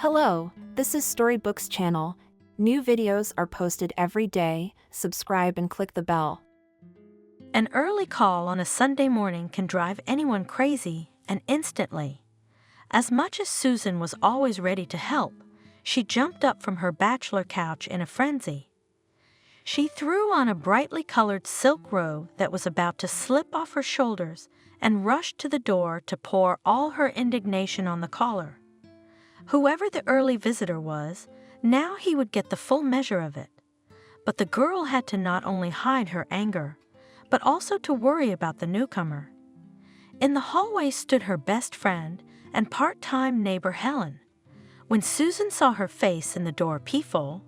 Hello, this is Storybooks channel. New videos are posted every day. Subscribe and click the bell. An early call on a Sunday morning can drive anyone crazy, and instantly. As much as Susan was always ready to help, she jumped up from her bachelor couch in a frenzy. She threw on a brightly colored silk robe that was about to slip off her shoulders and rushed to the door to pour all her indignation on the caller. Whoever the early visitor was, now he would get the full measure of it. But the girl had to not only hide her anger, but also to worry about the newcomer. In the hallway stood her best friend and part-time neighbor Helen. When Susan saw her face in the door peephole,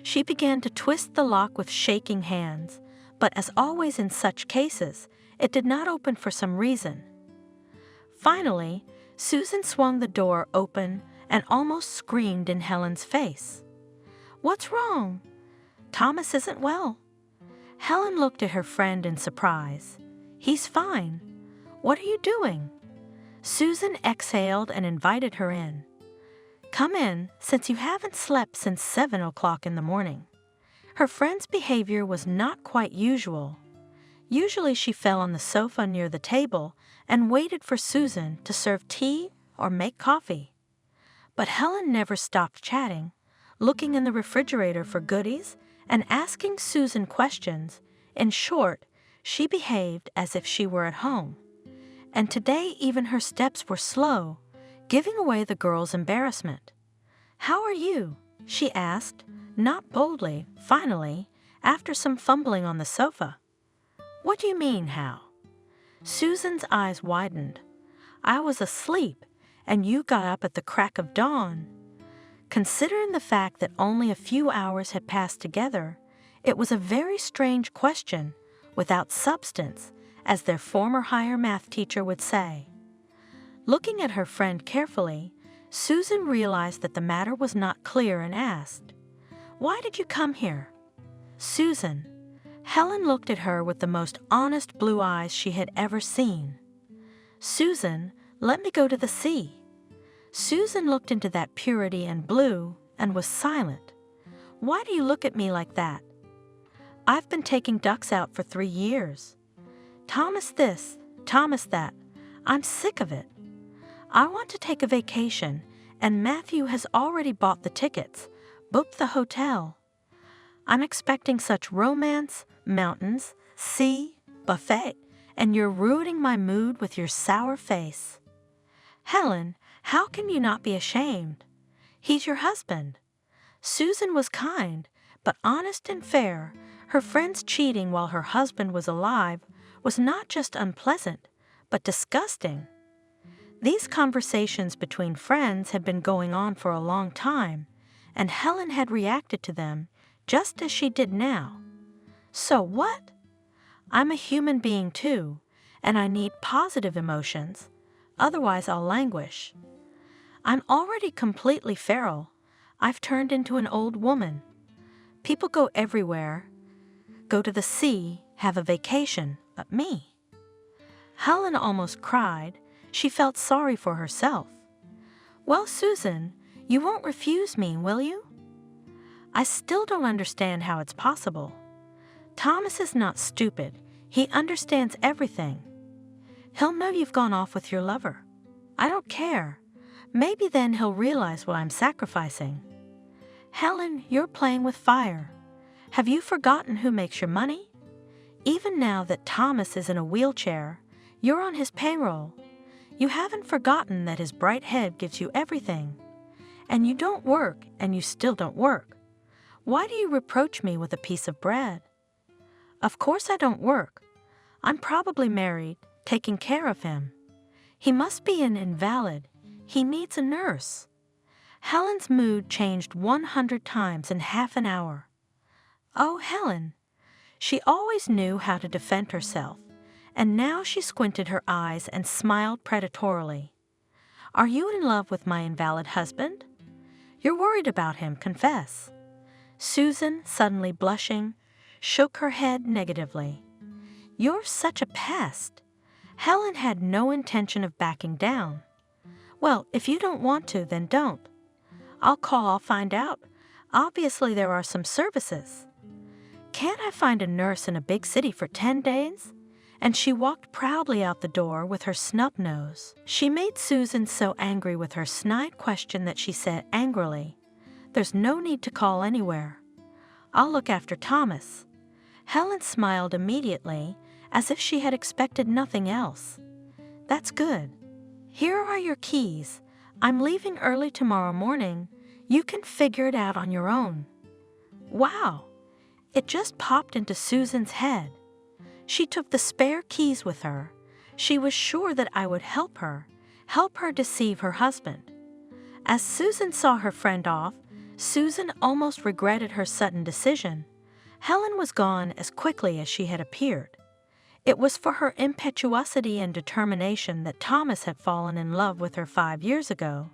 she began to twist the lock with shaking hands, but as always in such cases, it did not open for some reason. Finally, Susan swung the door open and almost screamed in Helen's face. "What's wrong?" "Thomas isn't well." Helen looked at her friend in surprise. "He's fine. What are you doing?" Susan exhaled and invited her in. "Come in, since you haven't slept since 7 o'clock in the morning." Her friend's behavior was not quite usual. Usually she fell on the sofa near the table and waited for Susan to serve tea or make coffee. But Helen never stopped chatting, looking in the refrigerator for goodies and asking Susan questions. In short, she behaved as if she were at home. And today even her steps were slow, giving away the girl's embarrassment. "How are you?" she asked, not boldly, finally, after some fumbling on the sofa. "What do you mean, how?" Susan's eyes widened. "I was asleep, and you got up at the crack of dawn." Considering the fact that only a few hours had passed together, it was a very strange question, without substance, as their former higher math teacher would say. Looking at her friend carefully, Susan realized that the matter was not clear and asked, "Why did you come here?" "Susan." Helen looked at her with the most honest blue eyes she had ever seen. "Susan, let me go to the sea." Susan looked into that purity and blue and was silent. "Why do you look at me like that?" "I've been taking ducks out for 3 years. Thomas this, Thomas that. I'm sick of it. I want to take a vacation, and Matthew has already bought the tickets, booked the hotel. I'm expecting such romance, mountains, sea, buffet, and you're ruining my mood with your sour face." "Helen, how can you not be ashamed? He's your husband." Susan was kind, but honest and fair. Her friend's cheating while her husband was alive was not just unpleasant, but disgusting. These conversations between friends had been going on for a long time, and Helen had reacted to them just as she did now. "So what? I'm a human being too, and I need positive emotions, otherwise I'll languish. I'm already completely feral. I've turned into an old woman. People go everywhere, go to the sea, have a vacation, but me." Helen almost cried. She felt sorry for herself. "Well, Susan, you won't refuse me, will you?" "I still don't understand how it's possible. Thomas is not stupid. He understands everything. He'll know you've gone off with your lover. I don't care. Maybe then he'll realize what I'm sacrificing." "Helen, you're playing with fire. Have you forgotten who makes your money? Even now that Thomas is in a wheelchair, you're on his payroll. You haven't forgotten that his bright head gives you everything. And you don't work, and you still don't work. Why do you reproach me with a piece of bread?" "Of course I don't work. I'm probably married, taking care of him. He must be an invalid. He needs a nurse." Helen's mood changed 100 times in half an hour. Oh, Helen! She always knew how to defend herself, and now she squinted her eyes and smiled predatorily. "Are you in love with my invalid husband? You're worried about him, confess." Susan, suddenly blushing, shook her head negatively. "You're such a pest." Helen had no intention of backing down. "Well, if you don't want to, then don't. I'll find out. Obviously, there are some services. Can't I find a nurse in a big city for 10 days? And she walked proudly out the door with her snub nose. She made Susan so angry with her snide question that she said angrily, "There's no need to call anywhere. I'll look after Thomas." Helen smiled immediately, as if she had expected nothing else. "That's good. Here are your keys. I'm leaving early tomorrow morning. You can figure it out on your own." Wow! It just popped into Susan's head. She took the spare keys with her. She was sure that I would help her deceive her husband. As Susan saw her friend off, Susan almost regretted her sudden decision. Helen was gone as quickly as she had appeared. It was for her impetuosity and determination that Thomas had fallen in love with her 5 years ago,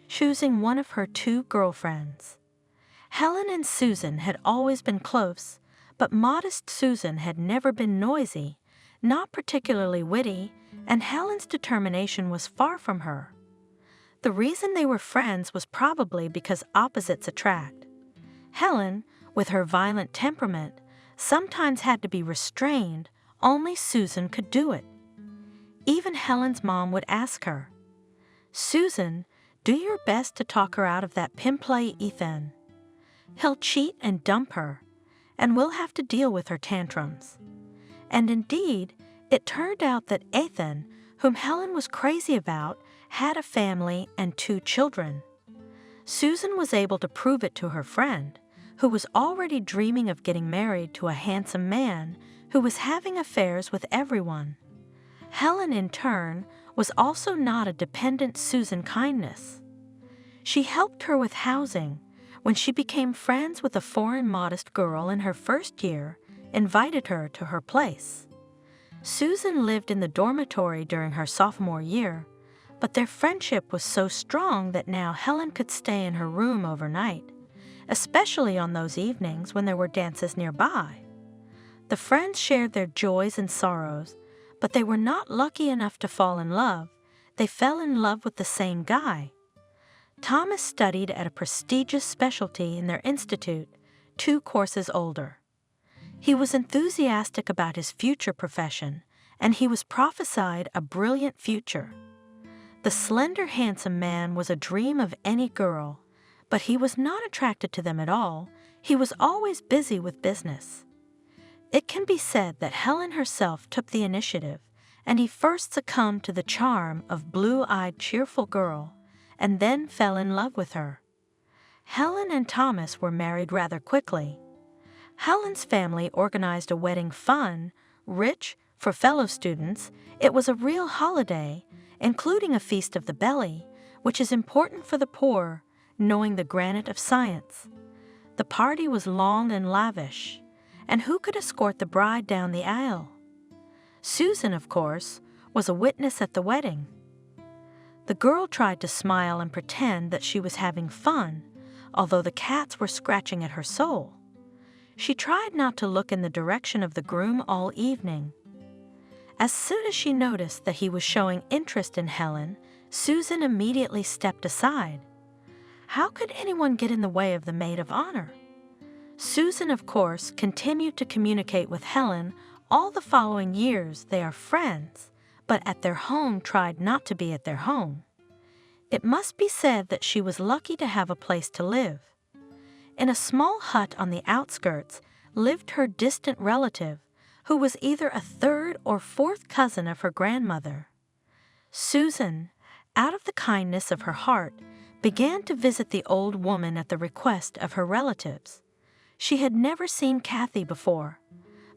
choosing one of her 2 girlfriends. Helen and Susan had always been close, but modest Susan had never been noisy, not particularly witty, and Helen's determination was far from her. The reason they were friends was probably because opposites attract. Helen, with her violent temperament, sometimes had to be restrained. Only Susan could do it. Even Helen's mom would ask her, "Susan, do your best to talk her out of that pimplay Ethan. He'll cheat and dump her, and we'll have to deal with her tantrums." And indeed, it turned out that Ethan, whom Helen was crazy about, had a family and 2 children. Susan was able to prove it to her friend, who was already dreaming of getting married to a handsome man who was having affairs with everyone. Helen, in turn, was also not a dependent Susan kindness. She helped her with housing. When she became friends with a foreign modest girl in her first year, invited her to her place. Susan lived in the dormitory during her sophomore year, but their friendship was so strong that now Helen could stay in her room overnight, especially on those evenings when there were dances nearby. The friends shared their joys and sorrows, but they were not lucky enough to fall in love. They fell in love with the same guy. Thomas studied at a prestigious specialty in their institute, 2 courses older. He was enthusiastic about his future profession, and he was prophesied a brilliant future. The slender, handsome man was a dream of any girl, but he was not attracted to them at all. He was always busy with business. It can be said that Helen herself took the initiative, and he first succumbed to the charm of blue-eyed, cheerful girl, and then fell in love with her. Helen and Thomas were married rather quickly. Helen's family organized a wedding fun, rich, for fellow students. It was a real holiday, including a feast of the belly, which is important for the poor, knowing the granite of science. The party was long and lavish, and who could escort the bride down the aisle? Susan, of course, was a witness at the wedding. The girl tried to smile and pretend that she was having fun, although the cats were scratching at her soul. She tried not to look in the direction of the groom all evening. As soon as she noticed that he was showing interest in Helen, Susan immediately stepped aside. How could anyone get in the way of the maid of honor? Susan, of course, continued to communicate with Helen all the following years. They are friends, but at their home tried not to be at their home. It must be said that she was lucky to have a place to live. In a small hut on the outskirts lived her distant relative, who was either a 3rd or 4th cousin of her grandmother. Susan, out of the kindness of her heart, began to visit the old woman at the request of her relatives. She had never seen Kathy before,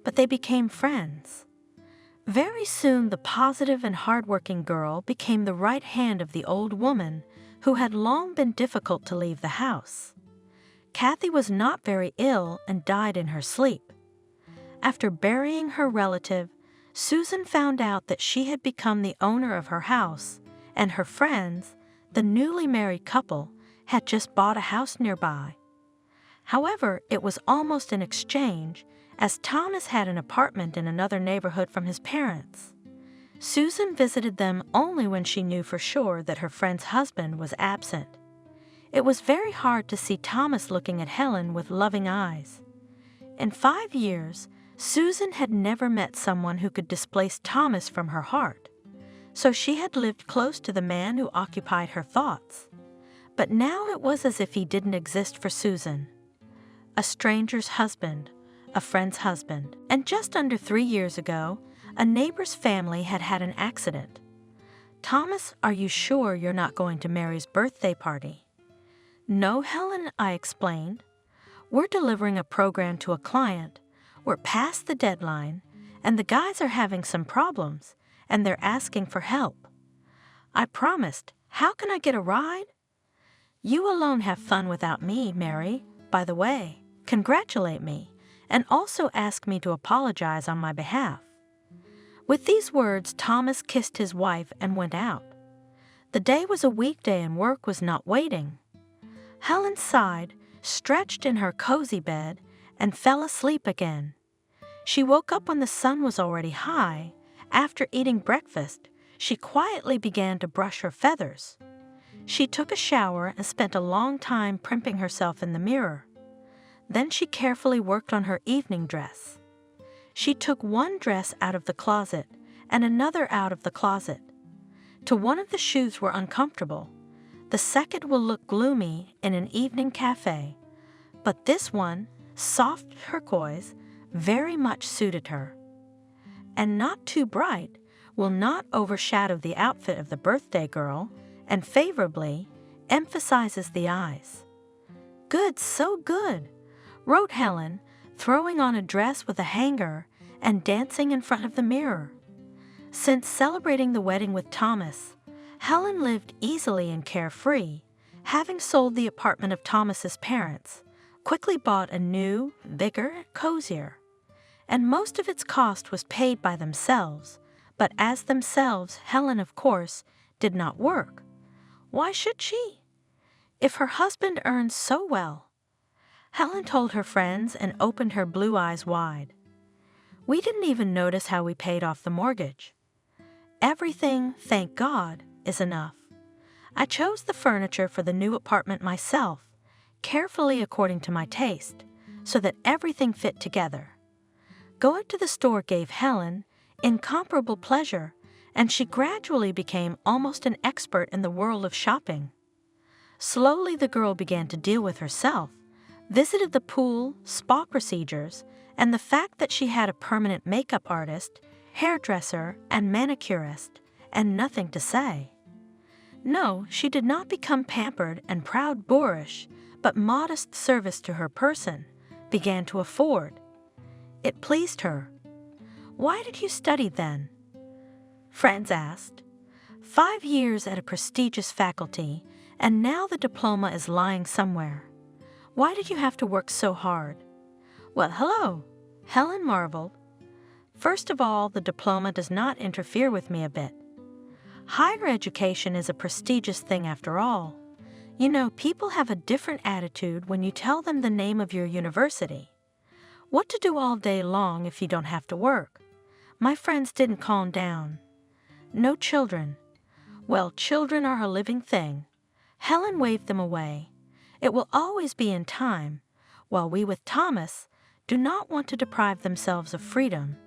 but they became friends. Very soon the positive and hardworking girl became the right hand of the old woman, who had long been difficult to leave the house. Kathy was not very ill and died in her sleep. After burying her relative, Susan found out that she had become the owner of her house, and her friends, the newly married couple, had just bought a house nearby. However, it was almost an exchange, as Thomas had an apartment in another neighborhood from his parents. Susan visited them only when she knew for sure that her friend's husband was absent. It was very hard to see Thomas looking at Helen with loving eyes. In 5 years, Susan had never met someone who could displace Thomas from her heart, so she had lived close to the man who occupied her thoughts. But now it was as if he didn't exist for Susan. A stranger's husband, a friend's husband, and just under 3 years ago, a neighbor's family had had an accident. "Thomas, are you sure you're not going to Mary's birthday party?" "No, Helen," I explained. "We're delivering a program to a client. We're past the deadline, and the guys are having some problems, and they're asking for help." I promised. "How can I get a ride?" "You alone have fun without me, Mary. By the way, congratulate me, and also ask me to apologize on my behalf." With these words, Thomas kissed his wife and went out. The day was a weekday and work was not waiting. Helen sighed, stretched in her cozy bed, and fell asleep again. She woke up when the sun was already high. After eating breakfast, she quietly began to brush her feathers. She took a shower and spent a long time primping herself in the mirror. Then she carefully worked on her evening dress. She took one dress out of the closet and another out of the closet. To one of the shoes were uncomfortable. The second will look gloomy in an evening cafe, but this one, soft turquoise, very much suited her. And not too bright, will not overshadow the outfit of the birthday girl, and favorably emphasizes the eyes. "Good, so good," wrote Helen, throwing on a dress with a hanger and dancing in front of the mirror. Since celebrating the wedding with Thomas, Helen lived easily and carefree, having sold the apartment of Thomas's parents, quickly bought a new, bigger, cozier. And most of its cost was paid by themselves, but as themselves, Helen, of course, did not work. Why should she? If her husband earned so well. Helen told her friends and opened her blue eyes wide. "We didn't even notice how we paid off the mortgage. Everything, thank God, is enough. I chose the furniture for the new apartment myself, carefully according to my taste, so that everything fit together." Going to the store gave Helen incomparable pleasure, and she gradually became almost an expert in the world of shopping. Slowly the girl began to deal with herself, visited the pool, spa procedures, and the fact that she had a permanent makeup artist, hairdresser, and manicurist, and nothing to say. No, she did not become pampered and proud boorish, but modest service to her person, began to afford. It pleased her. "Why did you study then?" friends asked. 5 years at a prestigious faculty, and now the diploma is lying somewhere. Why did you have to work so hard? "Well, hello," Helen marveled. "First of all, the diploma does not interfere with me a bit. Higher education is a prestigious thing after all. You know, people have a different attitude when you tell them the name of your university. What to do all day long if you don't have to work? My friends didn't calm down. No children. Well, children are a living thing." Helen waved them away. "It will always be in time, while we with Thomas do not want to deprive themselves of freedom."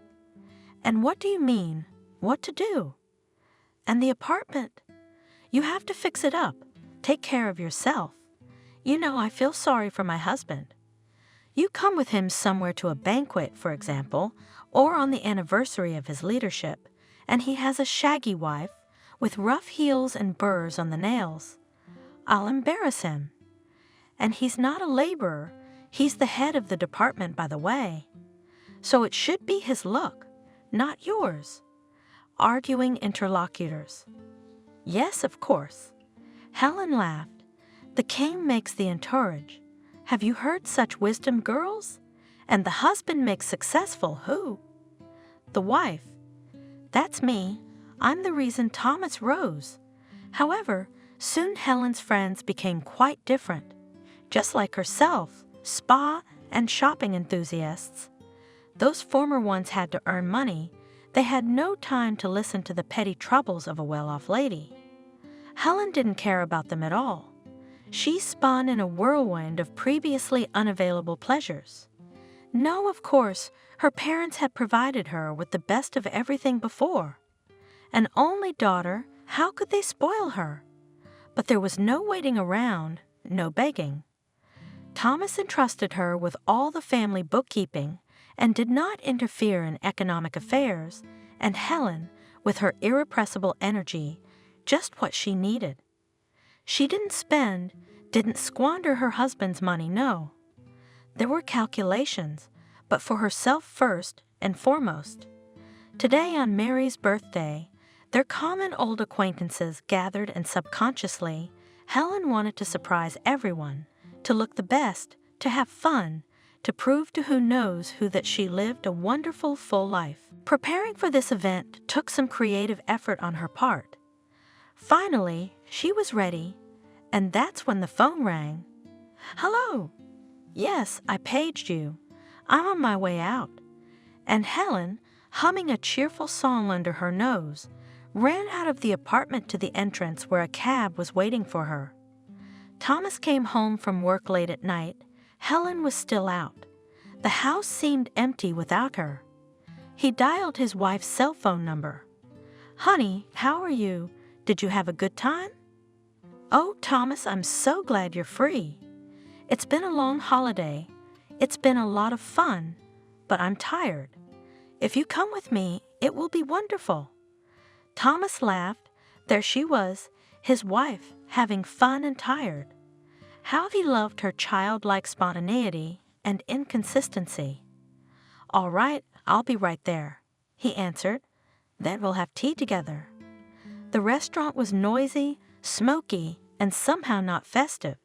"And what do you mean? What to do?" "And the apartment. You have to fix it up, take care of yourself. You know, I feel sorry for my husband. You come with him somewhere to a banquet, for example, or on the anniversary of his leadership, and he has a shaggy wife with rough heels and burrs on the nails. I'll embarrass him. And he's not a laborer, he's the head of the department, by the way. So it should be his look, not yours." Arguing interlocutors. "Yes, of course." Helen laughed. "The king makes the entourage. Have you heard such wisdom, girls? And the husband makes successful who? The wife. That's me. I'm the reason Thomas rose." However, soon Helen's friends became quite different. Just like herself, spa and shopping enthusiasts. Those former ones had to earn money. They had no time to listen to the petty troubles of a well-off lady. Helen didn't care about them at all. She spun in a whirlwind of previously unavailable pleasures. No, of course, her parents had provided her with the best of everything before. An only daughter, how could they spoil her? But there was no waiting around, no begging. Thomas entrusted her with all the family bookkeeping and did not interfere in economic affairs, and Helen, with her irrepressible energy, just what she needed. She didn't squander her husband's money, no. There were calculations, but for herself first and foremost. Today, on Mary's birthday, their common old acquaintances gathered, and subconsciously, Helen wanted to surprise everyone, to look the best, to have fun, to prove to who knows who that she lived a wonderful, full life. Preparing for this event took some creative effort on her part. Finally, she was ready, and that's when the phone rang. "Hello. Yes, I paged you. I'm on my way out." And Helen, humming a cheerful song under her nose, ran out of the apartment to the entrance where a cab was waiting for her. Thomas came home from work late at night. Helen was still out. The house seemed empty without her. He dialed his wife's cell phone number. "Honey, how are you? Did you have a good time?" "Oh, Thomas, I'm so glad you're free. It's been a long holiday. It's been a lot of fun, but I'm tired. If you come with me, it will be wonderful." Thomas laughed. There she was, his wife, having fun and tired. How he loved her childlike spontaneity and inconsistency. "All right, I'll be right there," he answered. "Then we'll have tea together." The restaurant was noisy, smoky, and somehow not festive.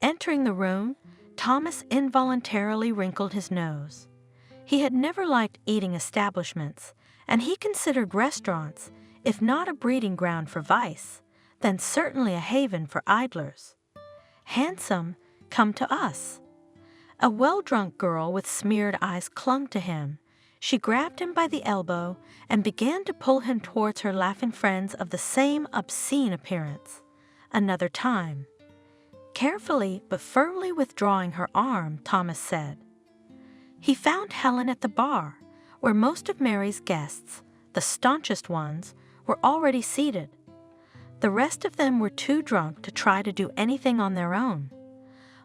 Entering the room, Thomas involuntarily wrinkled his nose. He had never liked eating establishments, and he considered restaurants, if not a breeding ground for vice, then certainly a haven for idlers. "Handsome, come to us." A well-drunk girl with smeared eyes clung to him. She grabbed him by the elbow and began to pull him towards her laughing friends of the same obscene appearance. Another time. Carefully but firmly withdrawing her arm, Thomas said. He found Helen at the bar, where most of Mary's guests, the staunchest ones, were already seated. The rest of them were too drunk to try to do anything on their own.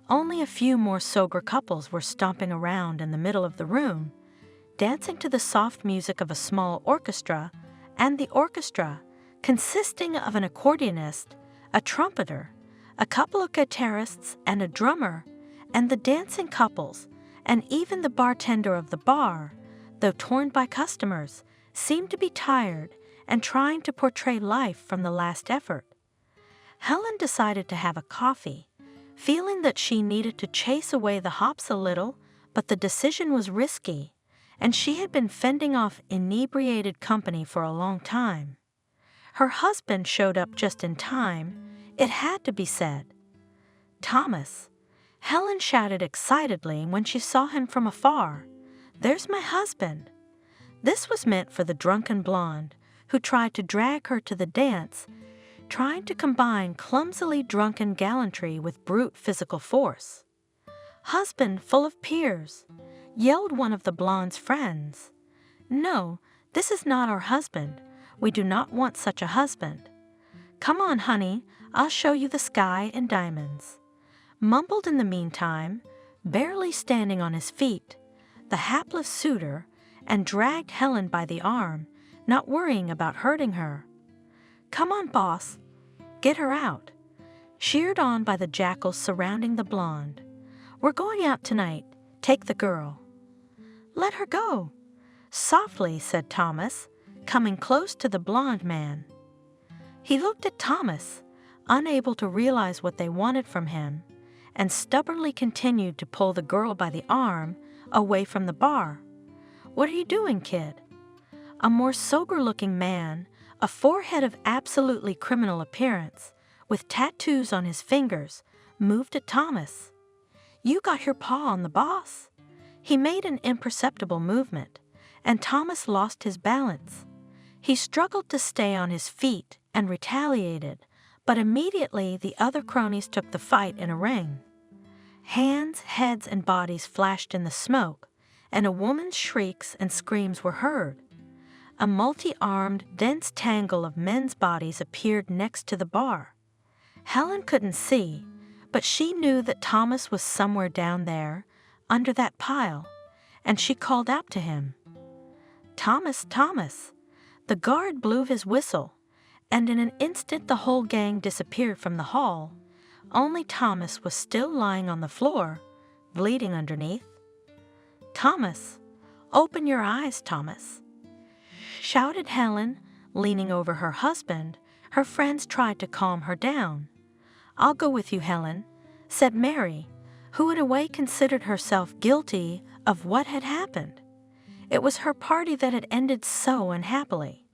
Only a few more sober couples were stomping around in the middle of the room, dancing to the soft music of a small orchestra, and the orchestra, consisting of an accordionist, a trumpeter, a couple of guitarists, and a drummer, and the dancing couples, and even the bartender of the bar, though torn by customers, seemed to be tired and trying to portray life from the last effort. Helen decided to have a coffee, feeling that she needed to chase away the hops a little, but the decision was risky, and she had been fending off inebriated company for a long time. Her husband showed up just in time. It had to be said. "Thomas," Helen shouted excitedly when she saw him from afar. "There's my husband." This was meant for the drunken blonde, who tried to drag her to the dance, trying to combine clumsily drunken gallantry with brute physical force. "Husband full of peers," yelled one of the blonde's friends. "No, this is not our husband. We do not want such a husband. Come on, honey, I'll show you the sky and diamonds." Mumbled in the meantime, barely standing on his feet, the hapless suitor, and dragged Helen by the arm, not worrying about hurting her. "Come on, boss. Get her out." Cheered on by the jackals surrounding the blonde. "We're going out tonight. Take the girl." "Let her go," softly said Thomas, coming close to the blonde man. He looked at Thomas, unable to realize what they wanted from him, and stubbornly continued to pull the girl by the arm away from the bar. "What are you doing, kid?" A more sober-looking man, a forehead of absolutely criminal appearance, with tattoos on his fingers, moved at Thomas. "You got your paw on the boss." He made an imperceptible movement, and Thomas lost his balance. He struggled to stay on his feet and retaliated, But immediately the other cronies took the fight in a ring. Hands, heads, and bodies flashed in the smoke, and a woman's shrieks and screams were heard. A multi-armed, dense tangle of men's bodies appeared next to the bar. Helen couldn't see, but she knew that Thomas was somewhere down there, under that pile, and she called out to him. "Thomas, Thomas!" The guard blew his whistle, and in an instant the whole gang disappeared from the hall. Only Thomas was still lying on the floor, bleeding underneath. "Thomas, open your eyes, Thomas!" shouted Helen, leaning over her husband. Her friends tried to calm her down. "I'll go with you, Helen," said Mary, who in a way considered herself guilty of what had happened. It was her party that had ended so unhappily.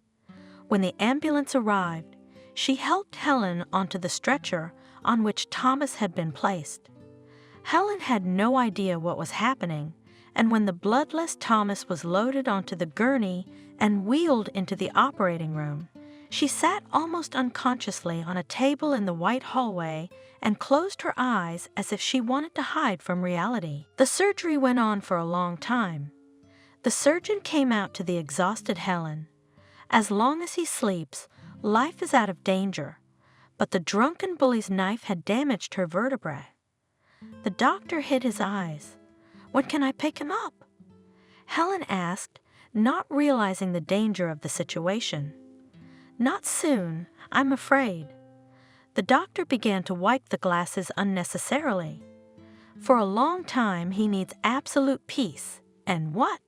When the ambulance arrived, she helped Helen onto the stretcher on which Thomas had been placed. Helen had no idea what was happening, and when the bloodless Thomas was loaded onto the gurney and wheeled into the operating room, she sat almost unconsciously on a table in the white hallway and closed her eyes as if she wanted to hide from reality. The surgery went on for a long time. The surgeon came out to the exhausted Helen. As long as he sleeps, life is out of danger, but the drunken bully's knife had damaged her vertebrae. The doctor hid his eyes. "When can I pick him up?" Helen asked, not realizing the danger of the situation. "Not soon, I'm afraid." The doctor began to wipe the glasses unnecessarily. For a long time he needs absolute peace. And what?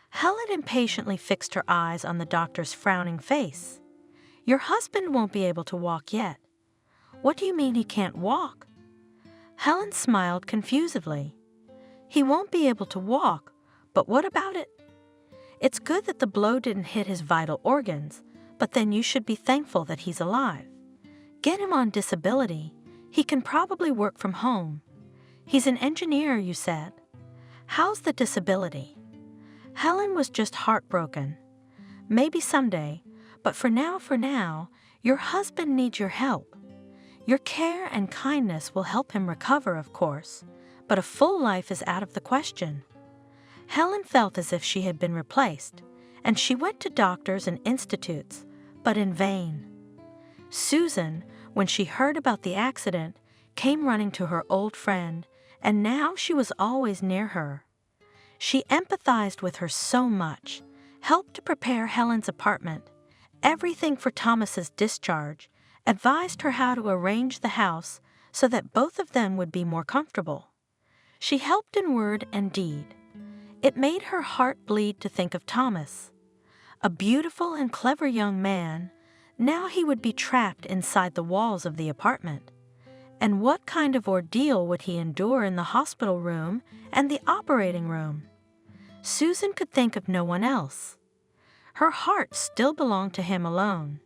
Helen impatiently fixed her eyes on the doctor's frowning face. "Your husband won't be able to walk yet." "What do you mean he can't walk?" Helen smiled confusedly. "He won't be able to walk, but what about it? It's good that the blow didn't hit his vital organs, but then you should be thankful that he's alive. Get him on disability. He can probably work from home. He's an engineer, you said. How's the disability?" Helen was just heartbroken. "Maybe someday, but for now, your husband needs your help. Your care and kindness will help him recover, of course, but a full life is out of the question." Helen felt as if she had been replaced, and she went to doctors and institutes, but in vain. Susan, when she heard about the accident, came running to her old friend, and now she was always near her. She empathized with her so much, helped to prepare Helen's apartment, everything for Thomas's discharge, advised her how to arrange the house so that both of them would be more comfortable. She helped in word and deed. It made her heart bleed to think of Thomas. A beautiful and clever young man, now he would be trapped inside the walls of the apartment. And what kind of ordeal would he endure in the hospital room and the operating room? Susan could think of no one else. Her heart still belonged to him alone.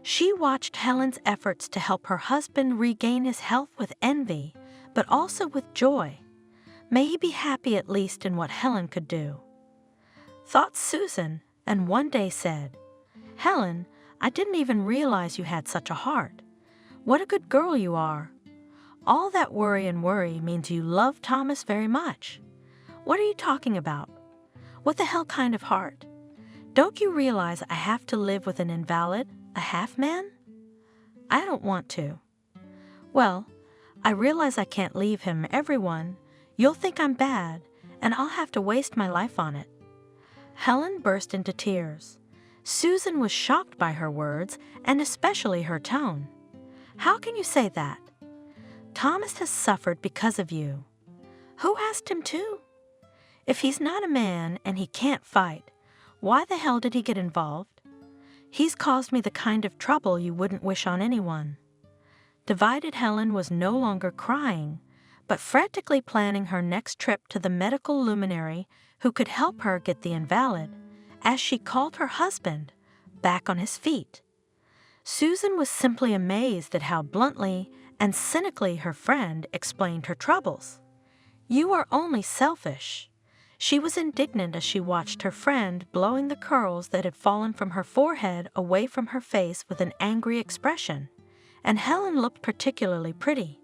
She watched Helen's efforts to help her husband regain his health with envy, but also with joy. May he be happy at least in what Helen could do. Thought Susan, and one day said, "Helen, I didn't even realize you had such a heart. What a good girl you are. All that worry means you love Thomas very much. What are you talking about? What the hell kind of heart? Don't you realize I have to live with an invalid, a half-man? I don't want to. Well, I realize I can't leave him. Everyone, you'll think I'm bad, and I'll have to waste my life on it." Helen burst into tears. Susan was shocked by her words, and especially her tone. "How can you say that? Thomas has suffered because of you. Who asked him to? If he's not a man and he can't fight, why the hell did he get involved? He's caused me the kind of trouble you wouldn't wish on anyone." Divided Helen was no longer crying, but frantically planning her next trip to the medical luminary who could help her get the invalid, as she called her husband, back on his feet. Susan was simply amazed at how bluntly and cynically her friend explained her troubles. "You are only selfish." She was indignant as she watched her friend blowing the curls that had fallen from her forehead away from her face with an angry expression, and Helen looked particularly pretty.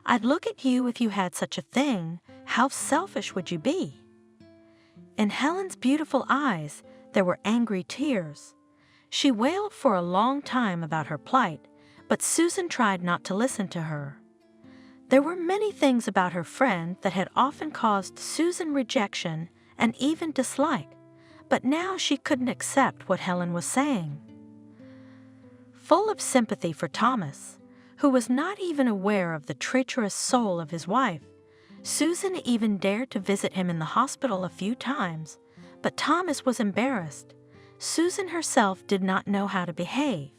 "I'd look at you if you had such a thing. How selfish would you be?" In Helen's beautiful eyes, there were angry tears. She wailed for a long time about her plight, but Susan tried not to listen to her. There were many things about her friend that had often caused Susan rejection and even dislike, but now she couldn't accept what Helen was saying. Full of sympathy for Thomas, who was not even aware of the treacherous soul of his wife, Susan even dared to visit him in the hospital a few times, but Thomas was embarrassed. Susan herself did not know how to behave.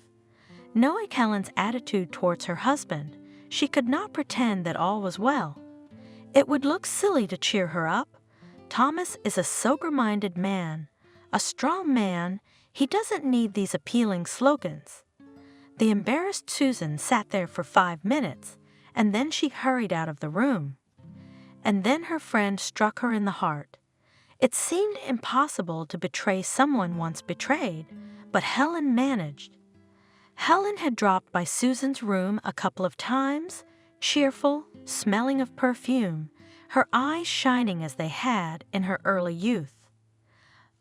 Knowing Helen's attitude towards her husband, she could not pretend that all was well. It would look silly to cheer her up. Thomas is a sober-minded man, a strong man. He doesn't need these appealing slogans. The embarrassed Susan sat there for 5 minutes, and then she hurried out of the room. And then her friend struck her in the heart. It seemed impossible to betray someone once betrayed, but Helen managed. Helen had dropped by Susan's room a couple of times, cheerful, smelling of perfume, her eyes shining as they had in her early youth.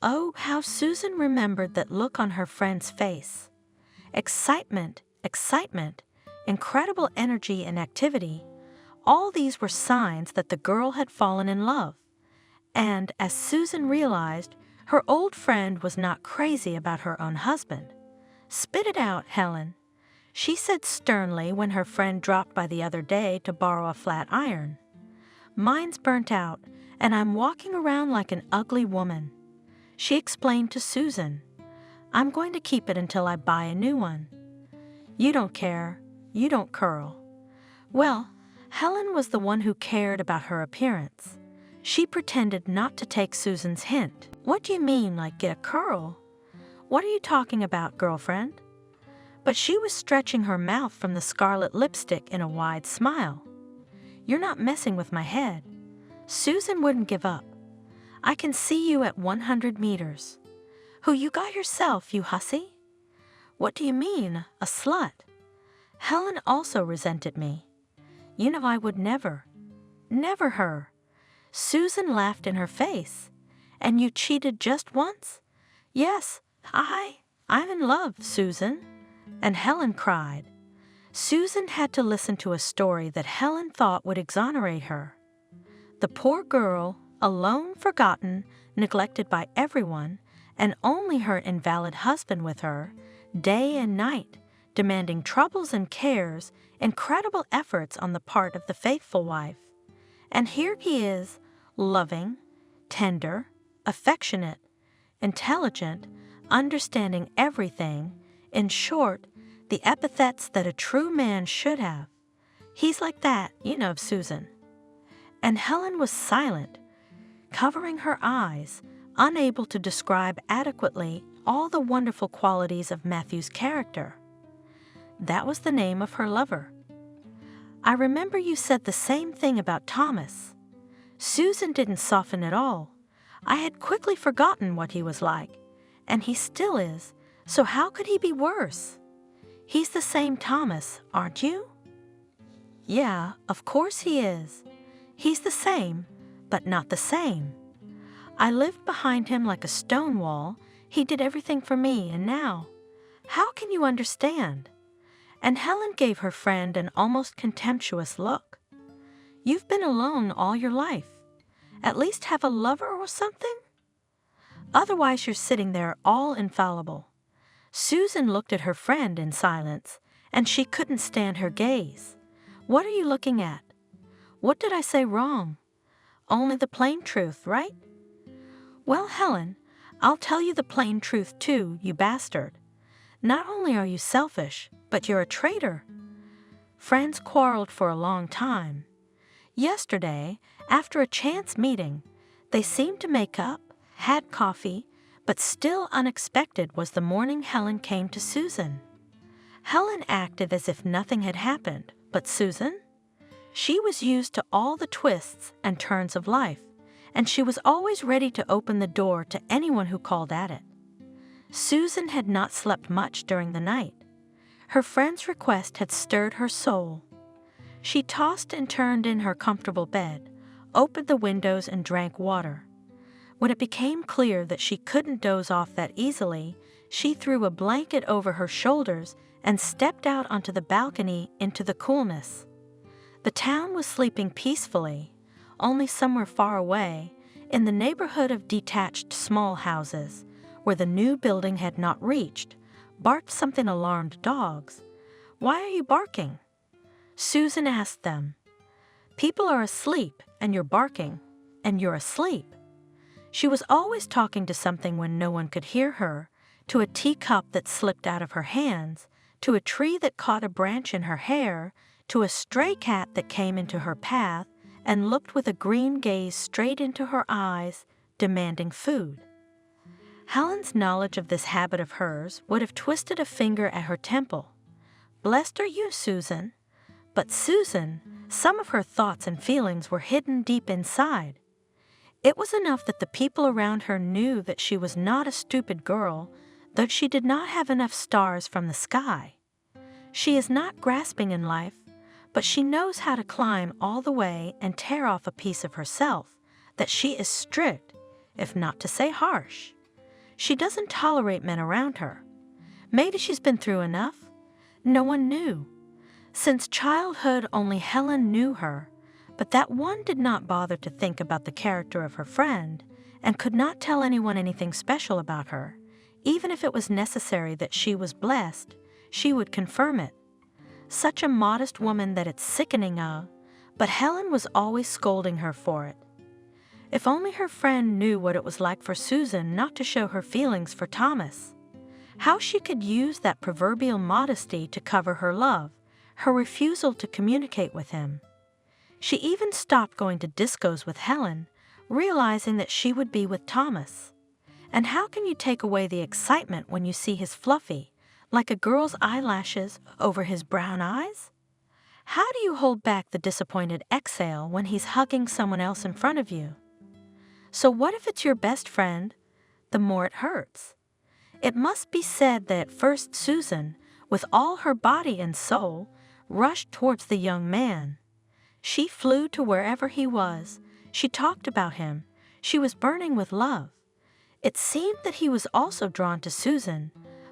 Oh, how Susan remembered that look on her friend's face. Excitement, incredible energy and activity. All these were signs that the girl had fallen in love. And as Susan realized, her old friend was not crazy about her own husband. "Spit it out, Helen," she said sternly when her friend dropped by the other day to borrow a flat iron. "Mine's burnt out, and I'm walking around like an ugly woman," she explained to Susan. "I'm going to keep it until I buy a new one." "You don't care. You don't curl." Well, Helen was the one who cared about her appearance. She pretended not to take Susan's hint. "What do you mean, like get a curl? What are you talking about, girlfriend?" But she was stretching her mouth from the scarlet lipstick in a wide smile. "You're not messing with my head." Susan wouldn't give up. "I can see you at 100 meters. Who you got yourself, you hussy?" "What do you mean, a slut?" Helen also resented me. "You know I would never." "Never her." Susan laughed in her face. "And you cheated just once?" "Yes, I'm in love, Susan." And Helen cried. Susan had to listen to a story that Helen thought would exonerate her. The poor girl, alone, forgotten, neglected by everyone, and only her invalid husband with her, day and night, demanding troubles and cares, incredible efforts on the part of the faithful wife. And here he is, loving, tender, affectionate, intelligent, understanding everything, in short, the epithets that a true man should have. He's like that, you know, Susan. And Helen was silent, covering her eyes, unable to describe adequately all the wonderful qualities of Matthew's character. That was the name of her lover. "I remember you said the same thing about Thomas." Susan didn't soften at all. "I had quickly forgotten what he was like, and he still is, so how could he be worse? He's the same Thomas, aren't you?" "Yeah, of course he is. He's the same, but not the same. I lived behind him like a stone wall. He did everything for me, and now, how can you understand?" And Helen gave her friend an almost contemptuous look. "You've been alone all your life. At least have a lover or something? Otherwise you're sitting there all infallible." Susan looked at her friend in silence, and she couldn't stand her gaze. "What are you looking at? What did I say wrong? Only the plain truth, right?" "Well, Helen, I'll tell you the plain truth too, you bastard. Not only are you selfish, but you're a traitor." Friends quarreled for a long time. Yesterday, after a chance meeting, they seemed to make up, had coffee, but still unexpected was the morning Helen came to Susan. Helen acted as if nothing had happened, but Susan? She was used to all the twists and turns of life, and she was always ready to open the door to anyone who called at it. Susan had not slept much during the night. Her friend's request had stirred her soul. She tossed and turned in her comfortable bed, opened the windows and drank water. When it became clear that she couldn't doze off that easily, she threw a blanket over her shoulders and stepped out onto the balcony into the coolness. The town was sleeping peacefully, only somewhere far away, in the neighborhood of detached small houses, where the new building had not reached, barked something alarmed dogs. "Why are you barking?" Susan asked them. "People are asleep, and you're barking, and you're asleep." She was always talking to something when no one could hear her, to a teacup that slipped out of her hands, to a tree that caught a branch in her hair, to a stray cat that came into her path and looked with a green gaze straight into her eyes, demanding food. Helen's knowledge of this habit of hers would have twisted a finger at her temple. Blessed are you, Susan. But Susan, some of her thoughts and feelings were hidden deep inside. It was enough that the people around her knew that she was not a stupid girl, though she did not have enough stars from the sky. She is not grasping in life, but she knows how to climb all the way and tear off a piece of herself, that she is strict, if not to say harsh. She doesn't tolerate men around her. Maybe she's been through enough. No one knew. Since childhood, only Helen knew her, but that one did not bother to think about the character of her friend and could not tell anyone anything special about her. Even if it was necessary that she was blessed, she would confirm it. Such a modest woman that it's sickening but Helen was always scolding her for it. If only her friend knew what it was like for Susan not to show her feelings for Thomas. How she could use that proverbial modesty to cover her love, her refusal to communicate with him. She even stopped going to discos with Helen, realizing that she would be with Thomas. And how can you take away the excitement when you see his fluffy, like a girl's eyelashes over his brown eyes? How do you hold back the disappointed exhale when he's hugging someone else in front of you? So what if it's your best friend? The more it hurts. It must be said that at first Susan, with all her body and soul, rushed towards the young man. She flew to wherever he was. She talked about him. She was burning with love. It seemed that he was also drawn to Susan,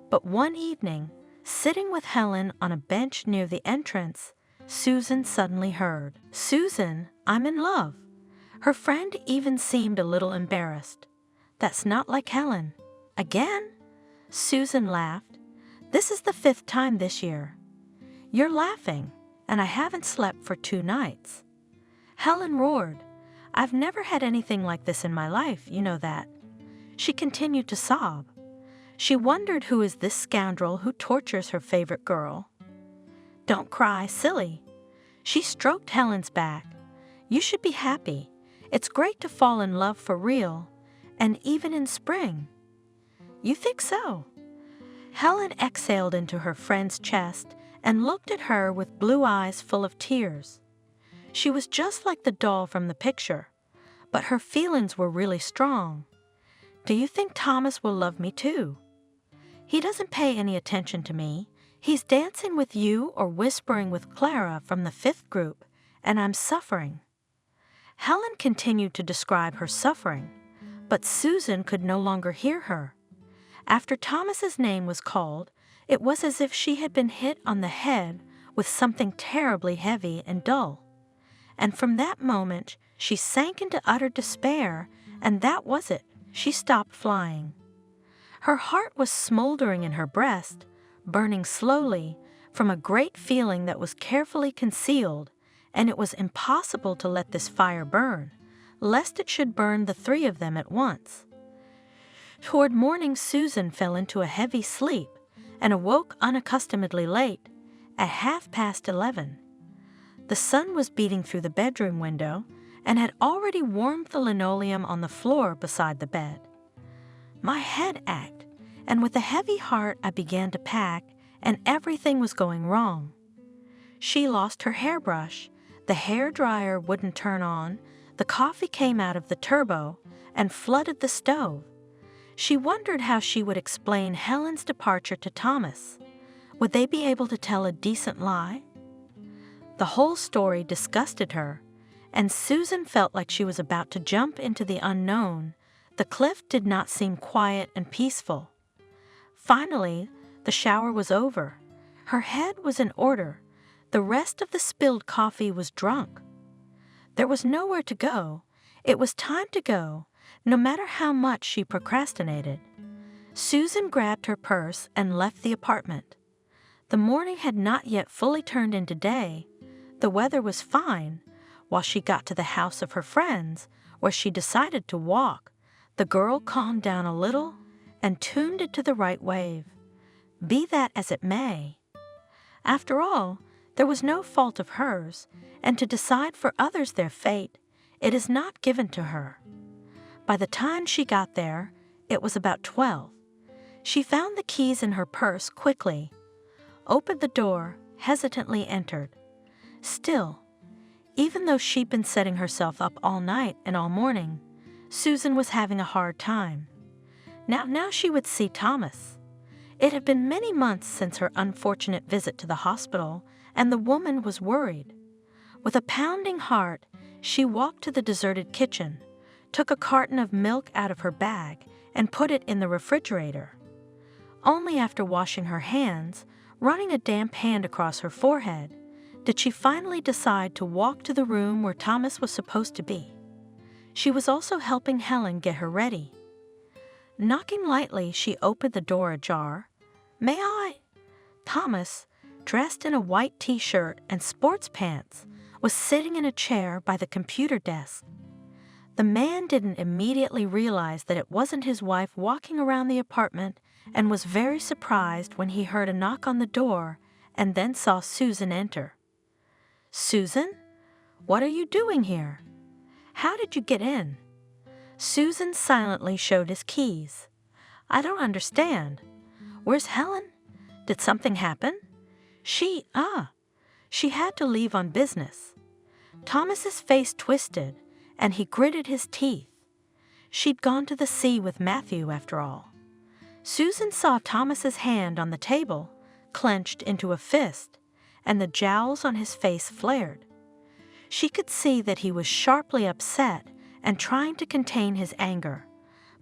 but one evening, sitting with Helen on a bench near the entrance, Susan suddenly heard, "Susan, I'm in love." Her friend even seemed a little embarrassed. "That's not like Helen." "Again?" Susan laughed. "This is the 5th time this year." "You're laughing, and I haven't slept for 2 nights." Helen roared. "I've never had anything like this in my life, you know that." She continued to sob. She wondered who is this scoundrel who tortures her favorite girl. "Don't cry, silly." She stroked Helen's back. "You should be happy. It's great to fall in love for real, and even in spring." "You think so?" Helen exhaled into her friend's chest and looked at her with blue eyes full of tears. She was just like the doll from the picture, but her feelings were really strong. "Do you think Thomas will love me too?" "He doesn't pay any attention to me. He's dancing with you or whispering with Clara from the 5th group, and I'm suffering." Helen continued to describe her suffering, but Susan could no longer hear her. After Thomas's name was called, it was as if she had been hit on the head with something terribly heavy and dull. And from that moment, she sank into utter despair, and that was it. She stopped flying. Her heart was smoldering in her breast, burning slowly from a great feeling that was carefully concealed, and it was impossible to let this fire burn, lest it should burn the 3 of them at once. Toward morning, Susan fell into a heavy sleep and awoke unaccustomedly late, at 11:30. The sun was beating through the bedroom window and had already warmed the linoleum on the floor beside the bed. My head ached, and with a heavy heart I began to pack, and everything was going wrong. She lost her hairbrush, the hair dryer wouldn't turn on, the coffee came out of the turbo and flooded the stove. She wondered how she would explain Helen's departure to Thomas. Would they be able to tell a decent lie? The whole story disgusted her, and Susan felt like she was about to jump into the unknown. The cliff did not seem quiet and peaceful. Finally, the shower was over. Her head was in order. The rest of the spilled coffee was drunk. There was nowhere to go. It was time to go, no matter how much she procrastinated. Susan grabbed her purse and left the apartment. The morning had not yet fully turned into day. The weather was fine. While she got to the house of her friends, where she decided to walk, the girl calmed down a little and tuned it to the right wave. Be that as it may. After all, there was no fault of hers, and to decide for others their fate, it is not given to her. By the time she got there, it was about 12. She found the keys in her purse quickly, opened the door, hesitantly entered. Still, even though she'd been setting herself up all night and all morning, Susan was having a hard time. Now she would see Thomas. It had been many months since her unfortunate visit to the hospital, and the woman was worried. With a pounding heart, she walked to the deserted kitchen, took a carton of milk out of her bag, and put it in the refrigerator. Only after washing her hands, running a damp hand across her forehead, did she finally decide to walk to the room where Thomas was supposed to be. She was also helping Helen get her ready. Knocking lightly, she opened the door ajar. "May I?" Thomas, dressed in a white t-shirt and sports pants, was sitting in a chair by the computer desk. The man didn't immediately realize that it wasn't his wife walking around the apartment and was very surprised when he heard a knock on the door and then saw Susan enter. "Susan? What are you doing here? How did you get in?" Susan silently showed his keys. "I don't understand. Where's Helen? Did something happen? She had to leave on business." Thomas's face twisted, and he gritted his teeth. She'd gone to the sea with Matthew, after all. Susan saw Thomas's hand on the table, clenched into a fist, and the jowls on his face flared. She could see that he was sharply upset and trying to contain his anger.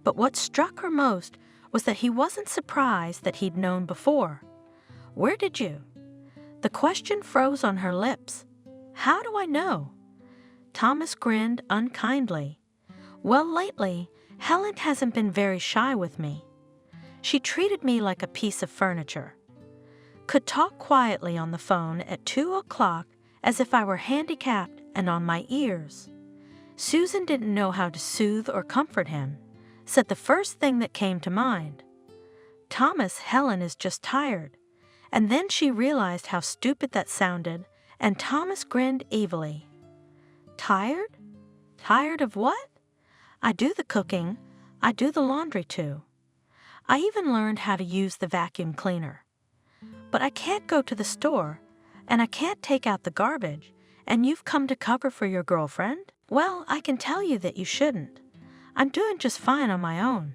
But what struck her most was that he wasn't surprised that he'd known before. "Where did you?" The question froze on her lips. "How do I know?" Thomas grinned unkindly. "Well, lately, Helen hasn't been very shy with me. She treated me like a piece of furniture. Could talk quietly on the phone at 2 o'clock as if I were handicapped and on my ears. Susan didn't know how to soothe or comfort him, said the first thing that came to mind. "Thomas, Helen is just tired." And then she realized how stupid that sounded, and Thomas grinned evilly. "Tired? Tired of what? I do the cooking. I do the laundry too. I even learned how to use the vacuum cleaner. But I can't go to the store, and I can't take out the garbage, and you've come to cover for your girlfriend? Well, I can tell you that you shouldn't. I'm doing just fine on my own."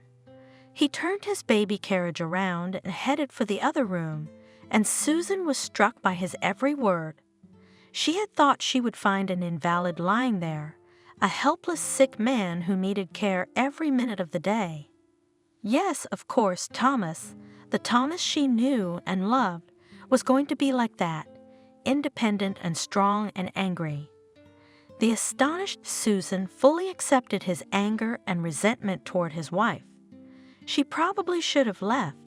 He turned his baby carriage around and headed for the other room, and Susan was struck by his every word. She had thought she would find an invalid lying there, a helpless sick man who needed care every minute of the day. Yes, of course, Thomas, the Thomas she knew and loved, was going to be like that, independent and strong and angry. The astonished Susan fully accepted his anger and resentment toward his wife. She probably should have left,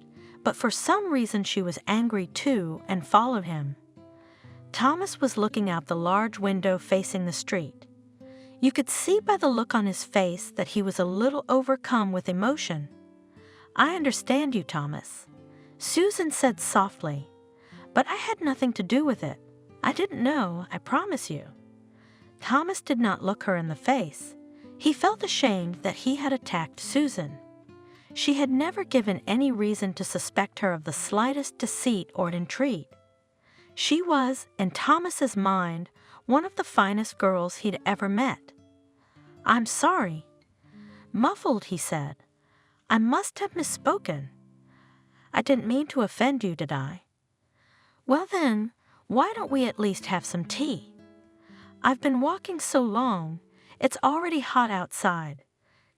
but for some reason she was angry too and followed him. Thomas was looking out the large window facing the street. You could see by the look on his face that he was a little overcome with emotion. "I understand you, Thomas," Susan said softly, "but I had nothing to do with it. I didn't know, I promise you." Thomas did not look her in the face. He felt ashamed that he had attacked Susan. She had never given any reason to suspect her of the slightest deceit or intrigue. She was, in Thomas's mind, one of the finest girls he'd ever met. "I'm sorry." Muffled, he said, "I must have misspoken. I didn't mean to offend you, did I?" Well then, why don't we at least have some tea? I've been walking so long, it's already hot outside.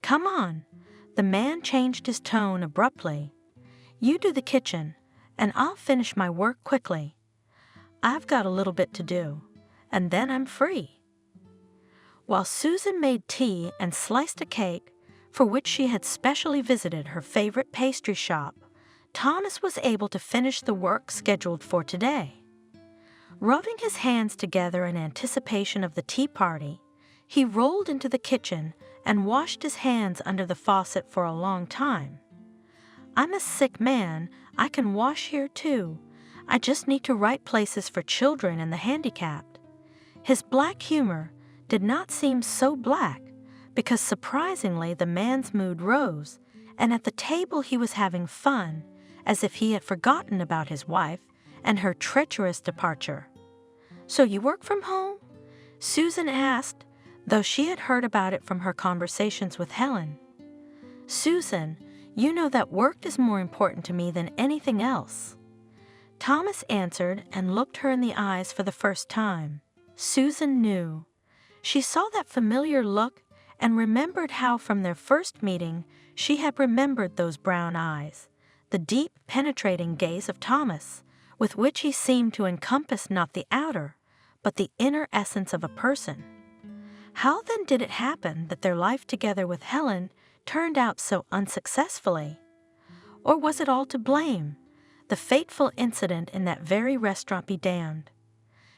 Come on. The man changed his tone abruptly. You do the kitchen, and I'll finish my work quickly. I've got a little bit to do, and then I'm free. While Susan made tea and sliced a cake, for which she had specially visited her favorite pastry shop, Thomas was able to finish the work scheduled for today. Rubbing his hands together in anticipation of the tea party, he rolled into the kitchen and washed his hands under the faucet for a long time. I'm a sick man, I can wash here too. I just need to write places for children and the handicapped. His black humor did not seem so black, because surprisingly the man's mood rose, and at the table he was having fun, as if he had forgotten about his wife and her treacherous departure. So you work from home? Susan asked, though she had heard about it from her conversations with Helen. Susan, you know that work is more important to me than anything else. Thomas answered and looked her in the eyes for the first time. Susan knew. She saw that familiar look and remembered how from their first meeting she had remembered those brown eyes, the deep, penetrating gaze of Thomas, with which he seemed to encompass not the outer, but the inner essence of a person. How then did it happen that their life together with Helen turned out so unsuccessfully? Or was it all to blame, the fateful incident in that very restaurant be damned?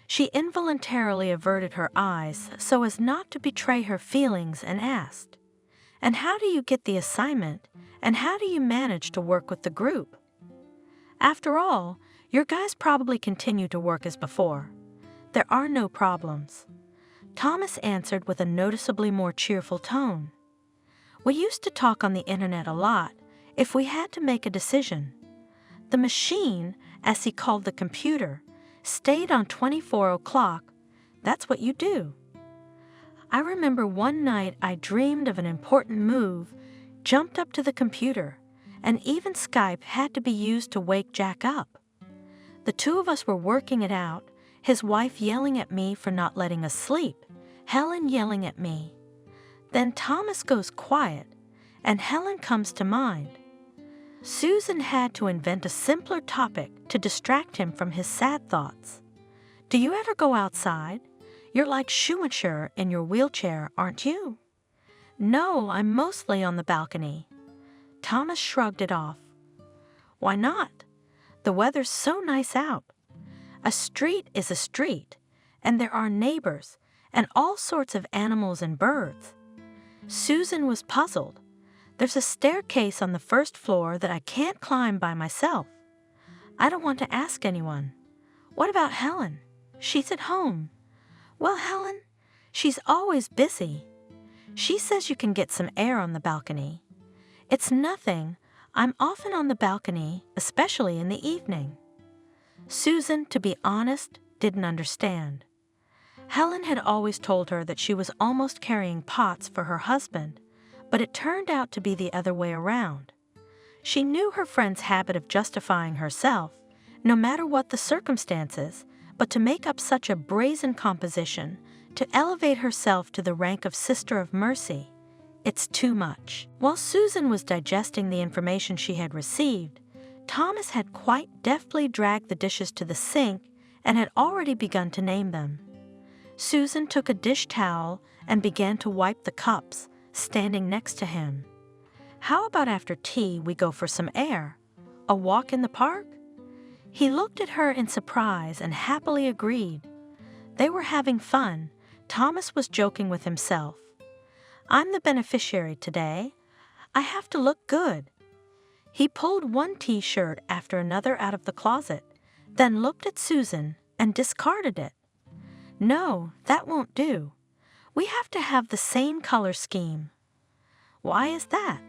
She involuntarily averted her eyes so as not to betray her feelings and asked, "And how do you get the assignment, and how do you manage to work with the group? After all, your guys probably continue to work as before. There are no problems." Thomas answered with a noticeably more cheerful tone. "We used to talk on the internet a lot if we had to make a decision. The machine, as he called the computer, stayed on 24 o'clock. That's what you do. I remember one night I dreamed of an important move, jumped up to the computer, and even Skype had to be used to wake Jack up. The two of us were working it out, his wife yelling at me for not letting us sleep, Helen yelling at me. Then Thomas goes quiet, and Helen comes to mind. Susan had to invent a simpler topic to distract him from his sad thoughts. Do you ever go outside? You're like Schumacher in your wheelchair, aren't you? No, I'm mostly on the balcony. Thomas shrugged it off. Why not? The weather's so nice out. A street is a street, and there are neighbors, and all sorts of animals and birds. Susan was puzzled. There's a staircase on the first floor that I can't climb by myself. I don't want to ask anyone. What about Helen? She's at home. Well, Helen, she's always busy. She says you can get some air on the balcony. It's nothing. I'm often on the balcony, especially in the evening. Susan, to be honest, didn't understand. Helen had always told her that she was almost carrying pots for her husband, but it turned out to be the other way around. She knew her friend's habit of justifying herself, no matter what the circumstances, but to make up such a brazen composition, to elevate herself to the rank of Sister of Mercy, it's too much. While Susan was digesting the information she had received, Thomas had quite deftly dragged the dishes to the sink and had already begun to name them. Susan took a dish towel and began to wipe the cups, standing next to him. How about after tea we go for some air? A walk in the park? He looked at her in surprise and happily agreed. They were having fun. Thomas was joking with himself. I'm the beneficiary today. I have to look good. He pulled one t-shirt after another out of the closet, then looked at Susan and discarded it. No, that won't do. We have to have the same color scheme. Why is that?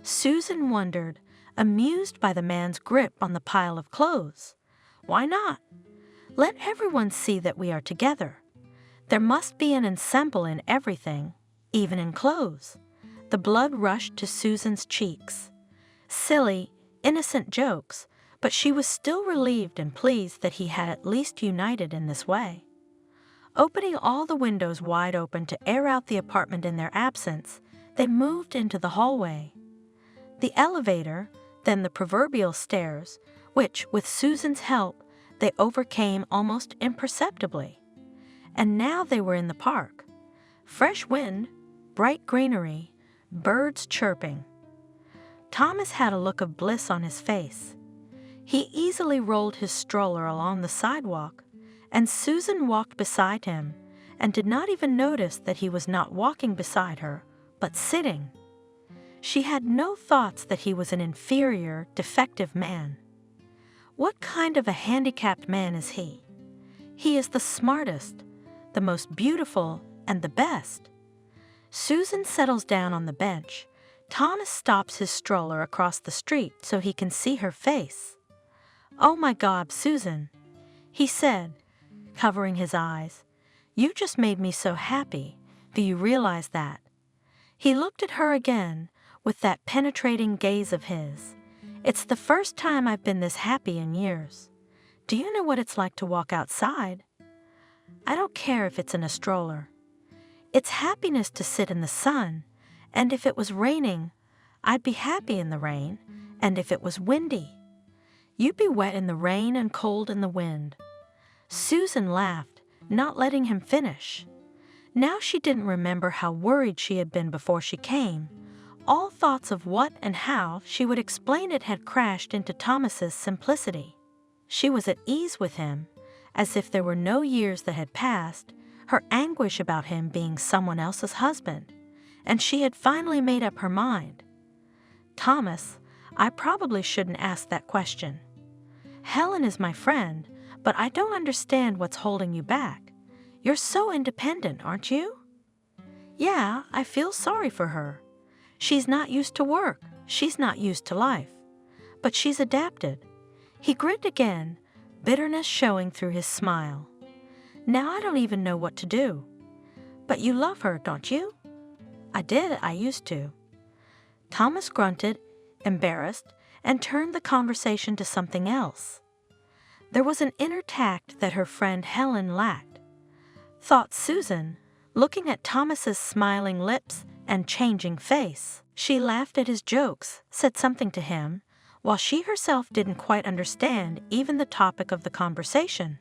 Susan wondered, amused by the man's grip on the pile of clothes. Why not? Let everyone see that we are together. There must be an ensemble in everything, even in clothes. The blood rushed to Susan's cheeks. Silly, innocent jokes, but she was still relieved and pleased that he had at least united in this way. Opening all the windows wide open to air out the apartment in their absence, they moved into the hallway. The elevator, then the proverbial stairs, which, with Susan's help, they overcame almost imperceptibly. And now they were in the park. Fresh wind, bright greenery, birds chirping. Thomas had a look of bliss on his face. He easily rolled his stroller along the sidewalk, and Susan walked beside him and did not even notice that he was not walking beside her, but sitting. She had no thoughts that he was an inferior, defective man. What kind of a handicapped man is he? He is the smartest, the most beautiful, and the best. Susan settles down on the bench. Thomas stops his stroller across the street so he can see her face. "Oh my God, Susan," he said, covering his eyes. "You just made me so happy. Do you realize that?" He looked at her again with that penetrating gaze of his. "It's the first time I've been this happy in years. Do you know what it's like to walk outside? I don't care if it's in a stroller. It's happiness to sit in the sun, and if it was raining, I'd be happy in the rain, and if it was windy, you'd be wet in the rain and cold in the wind." Susan laughed, not letting him finish. Now she didn't remember how worried she had been before she came. All thoughts of what and how she would explain it had crashed into Thomas's simplicity. She was at ease with him, as if there were no years that had passed, her anguish about him being someone else's husband, and she had finally made up her mind. "Thomas, I probably shouldn't ask that question. Helen is my friend, but I don't understand what's holding you back. You're so independent, aren't you?" "Yeah, I feel sorry for her. She's not used to work. She's not used to life. But she's adapted." He grinned again, bitterness showing through his smile. "Now I don't even know what to do." "But you love her, don't you?" I used to." Thomas grunted, embarrassed, and turned the conversation to something else. There was an inner tact that her friend Helen lacked, thought Susan, looking at Thomas's smiling lips and changing face. She laughed at his jokes, said something to him, while she herself didn't quite understand even the topic of the conversation.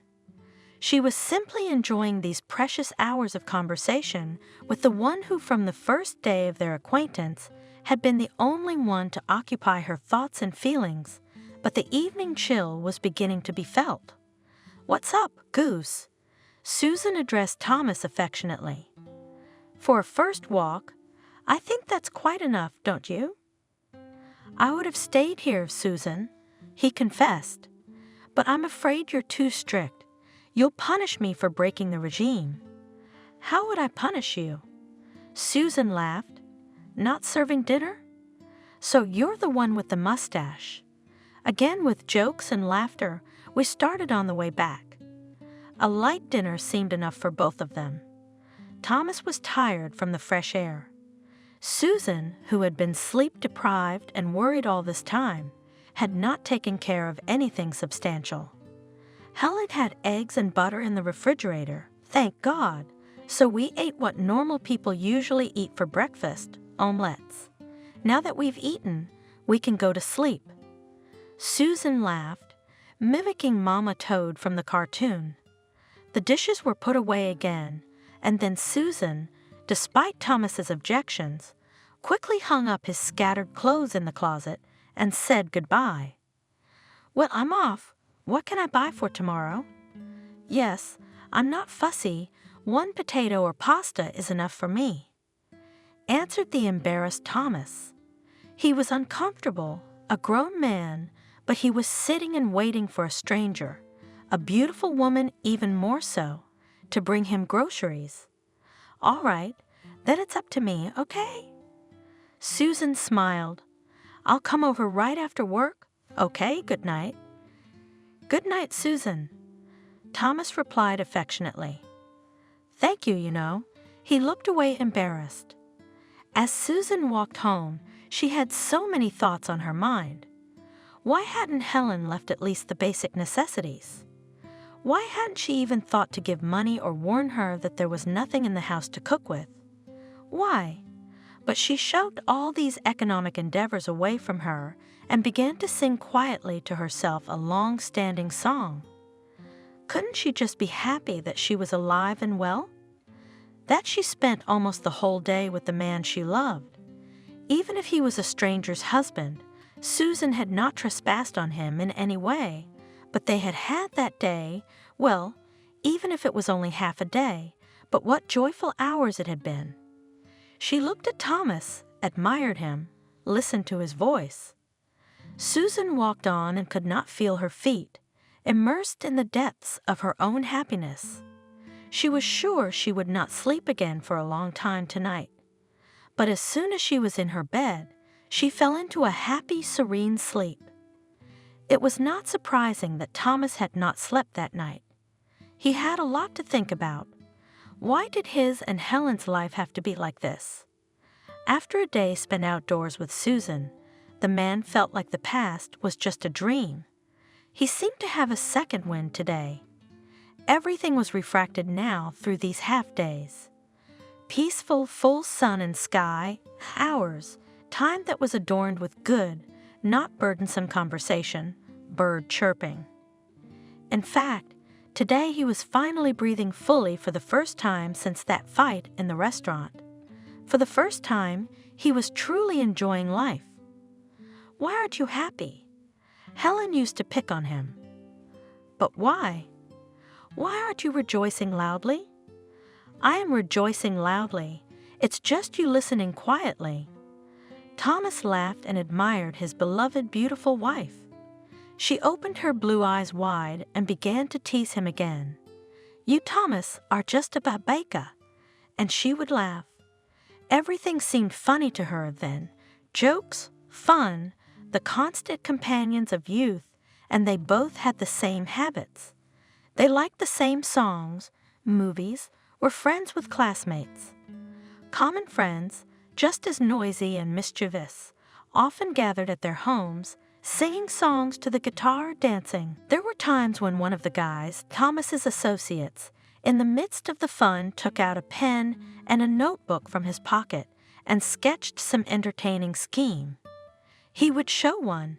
She was simply enjoying these precious hours of conversation with the one who from the first day of their acquaintance had been the only one to occupy her thoughts and feelings, but the evening chill was beginning to be felt. "What's up, Goose?" Susan addressed Thomas affectionately. "For a first walk, I think that's quite enough, don't you?" "I would have stayed here, Susan," he confessed, "but I'm afraid you're too strict. You'll punish me for breaking the regime." "How would I punish you?" Susan laughed. "Not serving dinner? So you're the one with the mustache." Again with jokes and laughter, we started on the way back. A light dinner seemed enough for both of them. Thomas was tired from the fresh air. Susan, who had been sleep-deprived and worried all this time, had not taken care of anything substantial. Helen had eggs and butter in the refrigerator, thank God, so we ate what normal people usually eat for breakfast, omelettes. Now that we've eaten, we can go to sleep. Susan laughed, mimicking Mama Toad from the cartoon. The dishes were put away again, and then Susan, despite Thomas's objections, quickly hung up his scattered clothes in the closet and said goodbye. "Well, I'm off. What can I buy for tomorrow?" "Yes, I'm not fussy. 1 potato or pasta is enough for me," answered the embarrassed Thomas. He was uncomfortable, a grown man, but he was sitting and waiting for a stranger, a beautiful woman even more so, to bring him groceries. "All right, then it's up to me, okay?" Susan smiled. "I'll come over right after work. Okay, good night." "Good night, Susan," Thomas replied affectionately. "Thank you, you know." He looked away embarrassed. As Susan walked home, she had so many thoughts on her mind. Why hadn't Helen left at least the basic necessities? Why hadn't she even thought to give money or warn her that there was nothing in the house to cook with? Why? But she shoved all these economic endeavors away from her and began to sing quietly to herself a long-standing song. Couldn't she just be happy that she was alive and well? That she spent almost the whole day with the man she loved. Even if he was a stranger's husband, Susan had not trespassed on him in any way, but they had had that day, well, even if it was only half a day, but what joyful hours it had been. She looked at Thomas, admired him, listened to his voice. Susan walked on and could not feel her feet, immersed in the depths of her own happiness. She was sure she would not sleep again for a long time tonight. But as soon as she was in her bed, she fell into a happy, serene sleep. It was not surprising that Thomas had not slept that night. He had a lot to think about. Why did his and Helen's life have to be like this? After a day spent outdoors with Susan, the man felt like the past was just a dream. He seemed to have a second wind today. Everything was refracted now through these half-days. Peaceful, full sun and sky, hours, time that was adorned with good, not burdensome conversation, bird chirping. In fact, today he was finally breathing fully for the first time since that fight in the restaurant. For the first time, he was truly enjoying life. Why aren't you happy? Helen used to pick on him. But why? Why aren't you rejoicing loudly? I am rejoicing loudly. It's just you listening quietly. Thomas laughed and admired his beloved, beautiful wife. She opened her blue eyes wide and began to tease him again. You, Thomas, are just a babaca. And she would laugh. Everything seemed funny to her then. Jokes, fun, the constant companions of youth, and they both had the same habits. They liked the same songs, movies, were friends with classmates. Common friends, just as noisy and mischievous, often gathered at their homes, singing songs to the guitar, dancing. There were times when one of the guys, Thomas's associates, in the midst of the fun took out a pen and a notebook from his pocket and sketched some entertaining scheme. He would show one,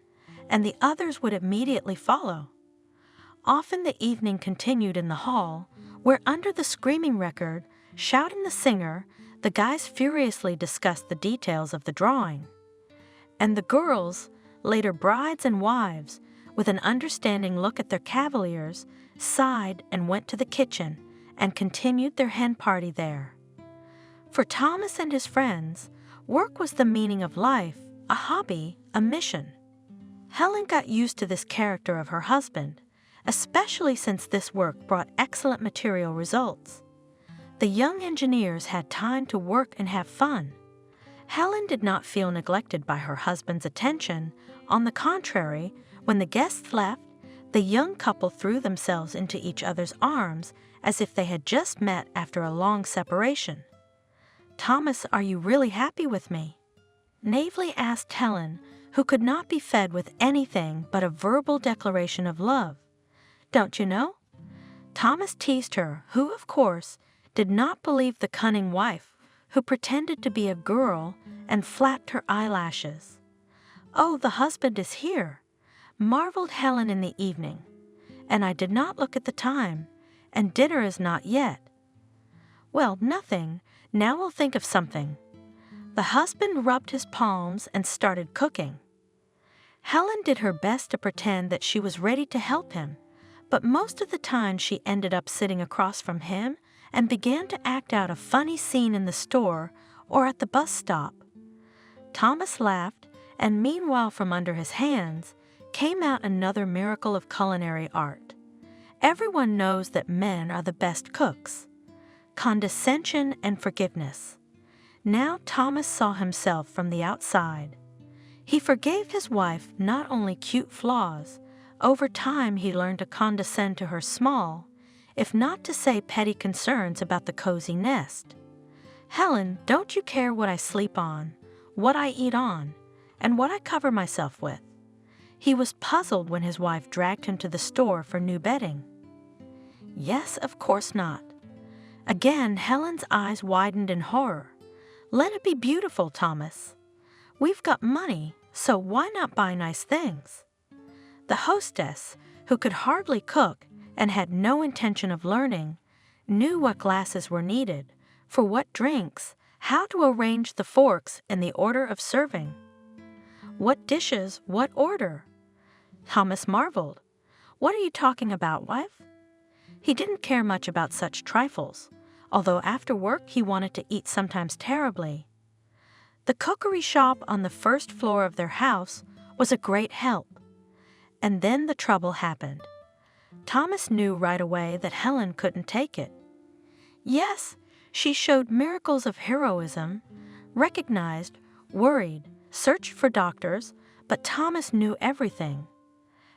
and the others would immediately follow. Often the evening continued in the hall, where under the screaming record, shouting the singer, the guys furiously discussed the details of the drawing. And the girls, later brides and wives, with an understanding look at their cavaliers, sighed and went to the kitchen and continued their hen party there. For Thomas and his friends, work was the meaning of life, a hobby, a mission. Helen got used to this character of her husband, especially since this work brought excellent material results. The young engineers had time to work and have fun. Helen did not feel neglected by her husband's attention. On the contrary, when the guests left, the young couple threw themselves into each other's arms as if they had just met after a long separation. Thomas, are you really happy with me? Naively asked Helen, who could not be fed with anything but a verbal declaration of love. Don't you know? Thomas teased her, who, of course, did not believe the cunning wife, who pretended to be a girl and flapped her eyelashes. Oh, the husband is here, marveled Helen in the evening. And I did not look at the time, and dinner is not yet. Well, nothing. Now we'll think of something. The husband rubbed his palms and started cooking. Helen did her best to pretend that she was ready to help him, but most of the time she ended up sitting across from him and began to act out a funny scene in the store or at the bus stop. Thomas laughed, and meanwhile from under his hands came out another miracle of culinary art. Everyone knows that men are the best cooks. Condescension and forgiveness. Now Thomas saw himself from the outside. He forgave his wife not only cute flaws. Over time he learned to condescend to her small, if not to say petty concerns about the cozy nest. Helen, don't you care what I sleep on, what I eat on, and what I cover myself with? He was puzzled when his wife dragged him to the store for new bedding. Yes, of course not. Again, Helen's eyes widened in horror. Let it be beautiful, Thomas. We've got money, so why not buy nice things? The hostess, who could hardly cook and had no intention of learning, knew what glasses were needed, for what drinks, how to arrange the forks in the order of serving. What dishes, what order? Thomas marveled. What are you talking about, wife? He didn't care much about such trifles, although after work he wanted to eat sometimes terribly. The cookery shop on the first floor of their house was a great help. And then the trouble happened. Thomas knew right away that Helen couldn't take it. Yes, she showed miracles of heroism, recognized, worried, searched for doctors, but Thomas knew everything.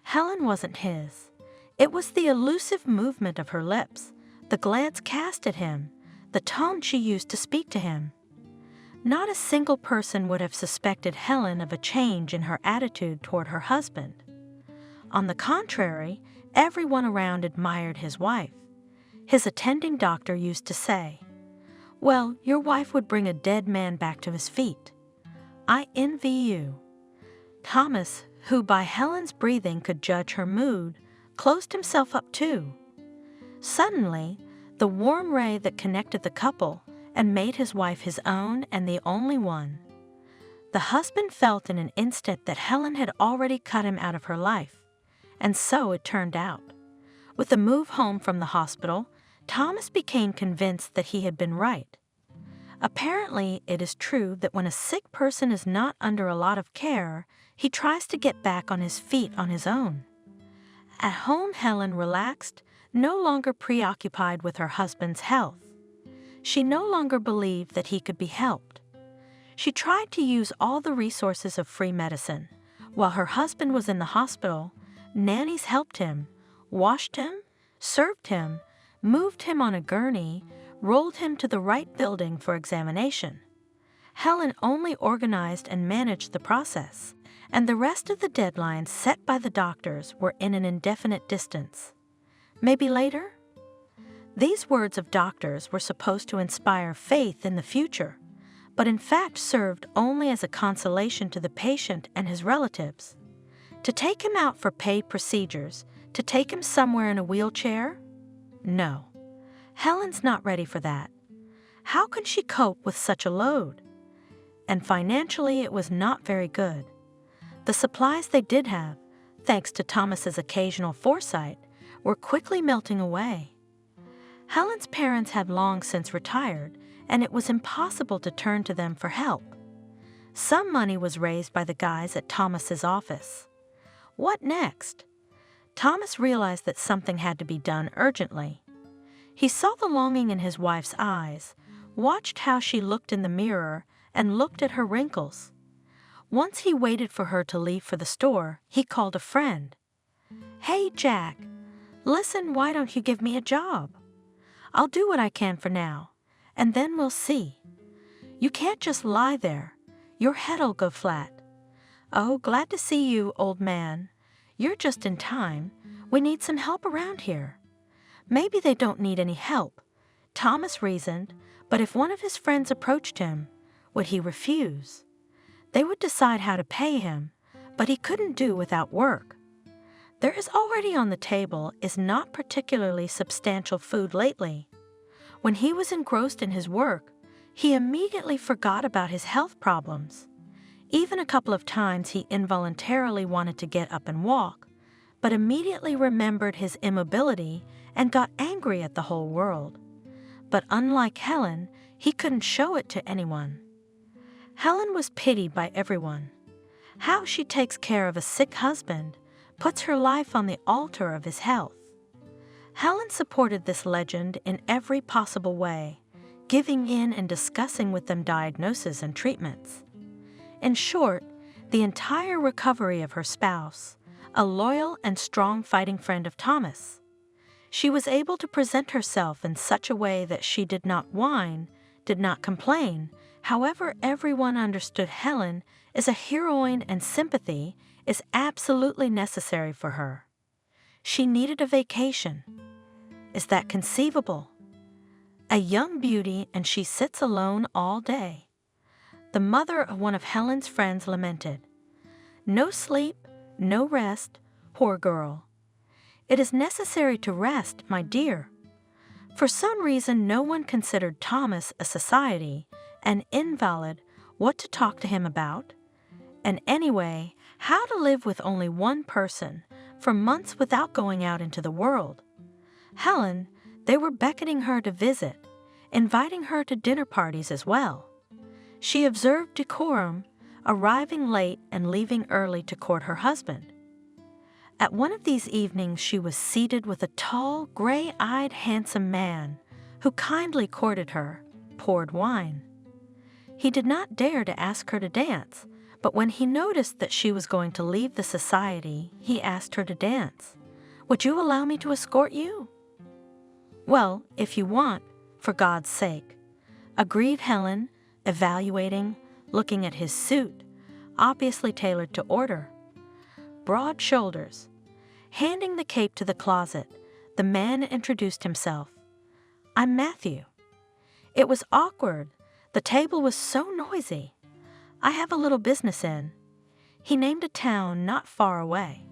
Helen wasn't his. It was the elusive movement of her lips, the glance cast at him, the tone she used to speak to him. Not a single person would have suspected Helen of a change in her attitude toward her husband. On the contrary, everyone around admired his wife. His attending doctor used to say, "Well, your wife would bring a dead man back to his feet. I envy you." Thomas, who by Helen's breathing could judge her mood, closed himself up too. Suddenly, the warm ray that connected the couple and made his wife his own and the only one. The husband felt in an instant that Helen had already cut him out of her life, and so it turned out. With the move home from the hospital, Thomas became convinced that he had been right. Apparently, it is true that when a sick person is not under a lot of care, he tries to get back on his feet on his own. At home, Helen relaxed, no longer preoccupied with her husband's health. She no longer believed that he could be helped. She tried to use all the resources of free medicine. While her husband was in the hospital, nannies helped him, washed him, served him, moved him on a gurney, rolled him to the right building for examination. Helen only organized and managed the process, and the rest of the deadlines set by the doctors were in an indefinite distance. Maybe later? These words of doctors were supposed to inspire faith in the future, but in fact served only as a consolation to the patient and his relatives. To take him out for paid procedures, to take him somewhere in a wheelchair? No. Helen's not ready for that. How can she cope with such a load? And financially, it was not very good. The supplies they did have, thanks to Thomas's occasional foresight, were quickly melting away. Helen's parents had long since retired, and it was impossible to turn to them for help. Some money was raised by the guys at Thomas's office. What next? Thomas realized that something had to be done urgently. He saw the longing in his wife's eyes, watched how she looked in the mirror, and looked at her wrinkles. Once he waited for her to leave for the store, he called a friend. "Hey, Jack, listen, why don't you give me a job? I'll do what I can for now, and then we'll see. You can't just lie there. Your head'll go flat. Oh, glad to see you, old man. You're just in time. We need some help around here." Maybe they don't need any help, Thomas reasoned, but if one of his friends approached him, would he refuse? They would decide how to pay him, but he couldn't do without work. There is already on the table is not particularly substantial food lately. When he was engrossed in his work, he immediately forgot about his health problems. Even a couple of times he involuntarily wanted to get up and walk, but immediately remembered his immobility and got angry at the whole world. But unlike Helen, he couldn't show it to anyone. Helen was pitied by everyone. How she takes care of a sick husband, puts her life on the altar of his health. Helen supported this legend in every possible way, giving in and discussing with them diagnoses and treatments. In short, the entire recovery of her spouse, a loyal and strong fighting friend of Thomas. She was able to present herself in such a way that she did not whine, did not complain. However, everyone understood Helen is a heroine and sympathy is absolutely necessary for her. She needed a vacation. Is that conceivable? A young beauty, and she sits alone all day. The mother of one of Helen's friends lamented, "No sleep, no rest, poor girl." "It is necessary to rest, my dear." For some reason, no one considered Thomas a society, an invalid, what to talk to him about, and anyway, how to live with only one person for months without going out into the world. Helen, they were beckoning her to visit, inviting her to dinner parties as well. She observed decorum, arriving late and leaving early to court her husband. At one of these evenings she was seated with a tall, gray-eyed, handsome man who kindly courted her, poured wine. He did not dare to ask her to dance, but when he noticed that she was going to leave the society, he asked her to dance. "Would you allow me to escort you?" "Well, if you want, for God's sake," agreed Helen, evaluating, looking at his suit, obviously tailored to order. Broad shoulders. Handing the cape to the closet, the man introduced himself. "I'm Matthew." It was awkward. The table was so noisy. "I have a little business in." He named a town not far away.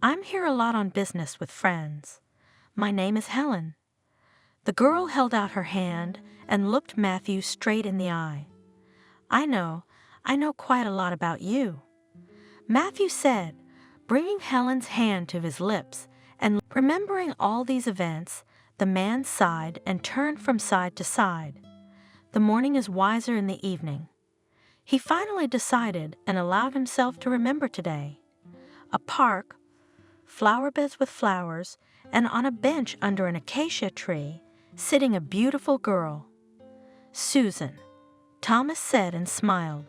"I'm here a lot on business with friends. My name is Helen." The girl held out her hand and looked Matthew straight in the eye. I know quite a lot about you," Matthew said, bringing Helen's hand to his lips, and remembering all these events, the man sighed and turned from side to side. The morning is wiser in the evening. He finally decided and allowed himself to remember today. A park, flower beds with flowers, and on a bench under an acacia tree, sitting a beautiful girl. "Susan," Thomas said and smiled.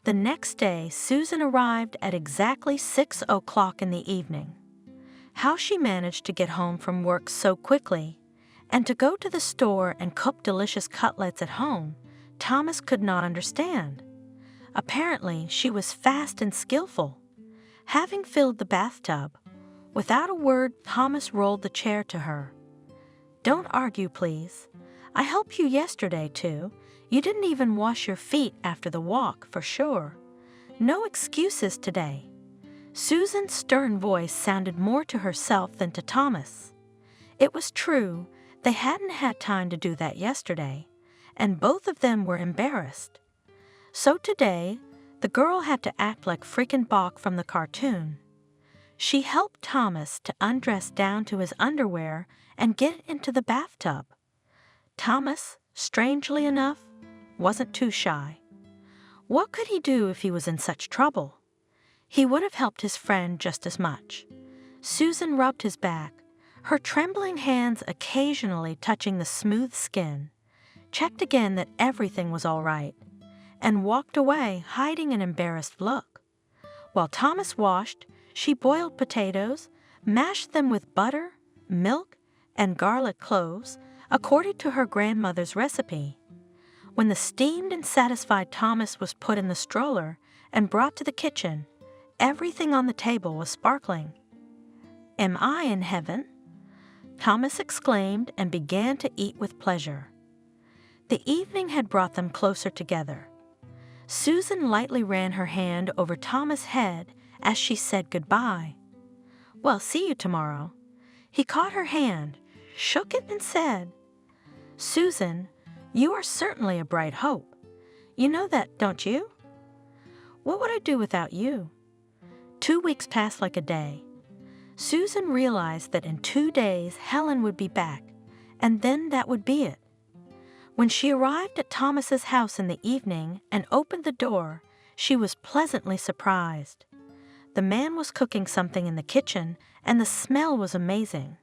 The next day, Susan arrived at exactly 6:00 in the evening. How she managed to get home from work so quickly and to go to the store and cook delicious cutlets at home, Thomas could not understand. Apparently, she was fast and skillful. Having filled the bathtub, without a word, Thomas rolled the chair to her. "Don't argue, please. I helped you yesterday, too. You didn't even wash your feet after the walk, for sure. No excuses today." Susan's stern voice sounded more to herself than to Thomas. It was true, they hadn't had time to do that yesterday, and both of them were embarrassed. So today, the girl had to act like freaking Bach from the cartoon. She helped Thomas to undress down to his underwear and get into the bathtub. Thomas, strangely enough, wasn't too shy. What could he do if he was in such trouble? He would have helped his friend just as much. Susan rubbed his back, her trembling hands occasionally touching the smooth skin, checked again that everything was all right, and walked away hiding an embarrassed look. While Thomas washed, she boiled potatoes, mashed them with butter, milk, and garlic cloves, according to her grandmother's recipe. When the steamed and satisfied Thomas was put in the stroller and brought to the kitchen, everything on the table was sparkling. "Am I in heaven?" Thomas exclaimed and began to eat with pleasure. The evening had brought them closer together. Susan lightly ran her hand over Thomas' head as she said goodbye. "Well, see you tomorrow." He caught her hand, shook it, and said, "Susan, you are certainly a bright hope. You know that, don't you?" "What would I do without you?" 2 weeks passed like a day. Susan realized that in 2 days Helen would be back, and then that would be it. When she arrived at Thomas's house in the evening and opened the door, she was pleasantly surprised. The man was cooking something in the kitchen, and the smell was amazing.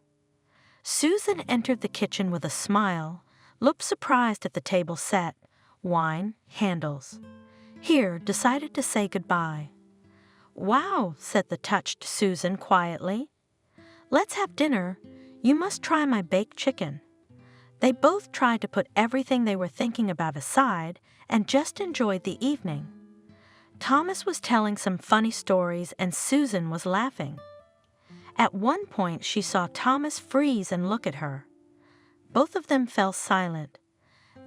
Susan entered the kitchen with a smile, looked surprised at the table set, wine, handles. Here, decided to say goodbye. "Wow," said the touched Susan quietly. "Let's have dinner. You must try my baked chicken." They both tried to put everything they were thinking about aside and just enjoyed the evening. Thomas was telling some funny stories and Susan was laughing. At one point, she saw Thomas freeze and look at her. Both of them fell silent.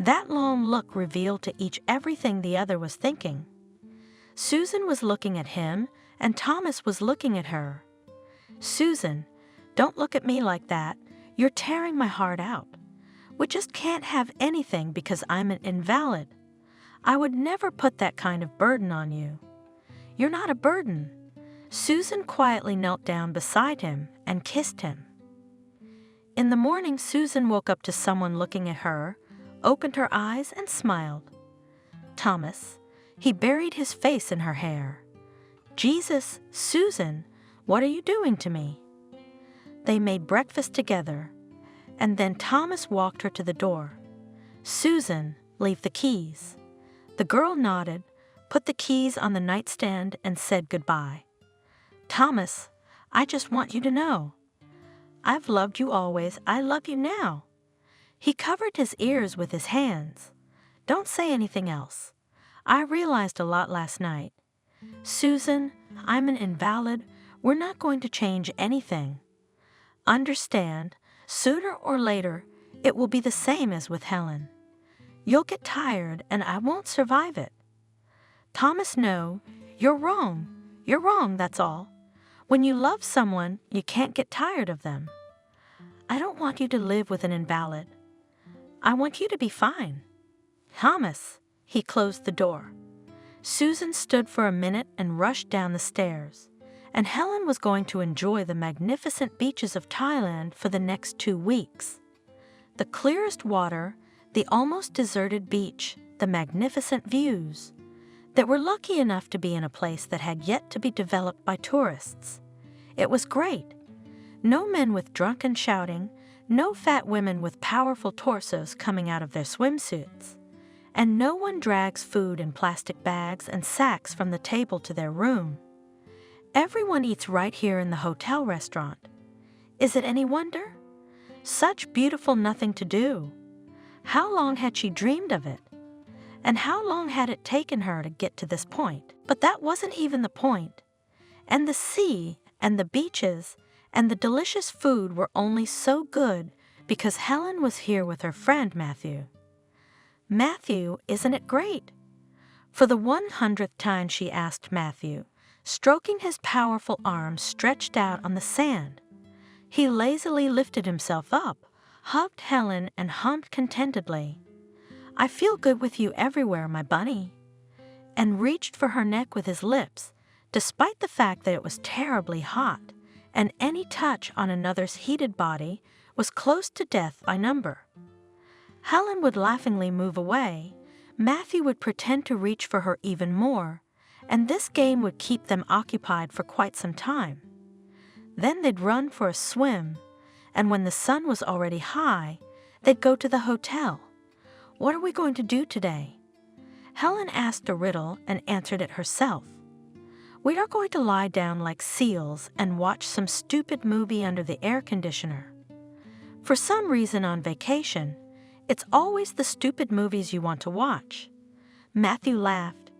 That long look revealed to each everything the other was thinking. Susan was looking at him, and Thomas was looking at her. "Susan, don't look at me like that. You're tearing my heart out. We just can't have anything because I'm an invalid. I would never put that kind of burden on you. You're not a burden." Susan quietly knelt down beside him and kissed him. In the morning, Susan woke up to someone looking at her, opened her eyes, and smiled. Thomas. He buried his face in her hair. "Jesus, Susan, what are you doing to me?" They made breakfast together, and then Thomas walked her to the door. "Susan, leave the keys." The girl nodded, put the keys on the nightstand, and said goodbye. "Thomas, I just want you to know. I've loved you always. I love you now." He covered his ears with his hands. "Don't say anything else. I realized a lot last night. Susan, I'm an invalid. We're not going to change anything. Understand, sooner or later, it will be the same as with Helen. You'll get tired and I won't survive it." "Thomas, no, you're wrong. You're wrong, that's all. When you love someone, you can't get tired of them. I don't want you to live with an invalid. I want you to be fine." "Thomas." He closed the door. Susan stood for a minute and rushed down the stairs, and Helen was going to enjoy the magnificent beaches of Thailand for the next 2 weeks. The clearest water, the almost deserted beach, the magnificent views. They were lucky enough to be in a place that had yet to be developed by tourists. It was great. No men with drunken shouting, no fat women with powerful torsos coming out of their swimsuits, and no one drags food in plastic bags and sacks from the table to their room. Everyone eats right here in the hotel restaurant. Is it any wonder? Such beautiful nothing to do. How long had she dreamed of it? And how long had it taken her to get to this point? But that wasn't even the point. And the sea and the beaches and the delicious food were only so good because Helen was here with her friend Matthew. "Matthew, isn't it great?" For the 100th time she asked Matthew, stroking his powerful arms stretched out on the sand. He lazily lifted himself up, hugged Helen, and hummed contentedly, "I feel good with you everywhere, my bunny," and reached for her neck with his lips, despite the fact that it was terribly hot, and any touch on another's heated body was close to death by number. Helen would laughingly move away, Matthew would pretend to reach for her even more, and this game would keep them occupied for quite some time. Then they'd run for a swim, and when the sun was already high, they'd go to the hotel. "What are we going to do today?" Helen asked a riddle and answered it herself. "We are going to lie down like seals and watch some stupid movie under the air conditioner." For some reason on vacation, it's always the stupid movies you want to watch. Matthew laughed.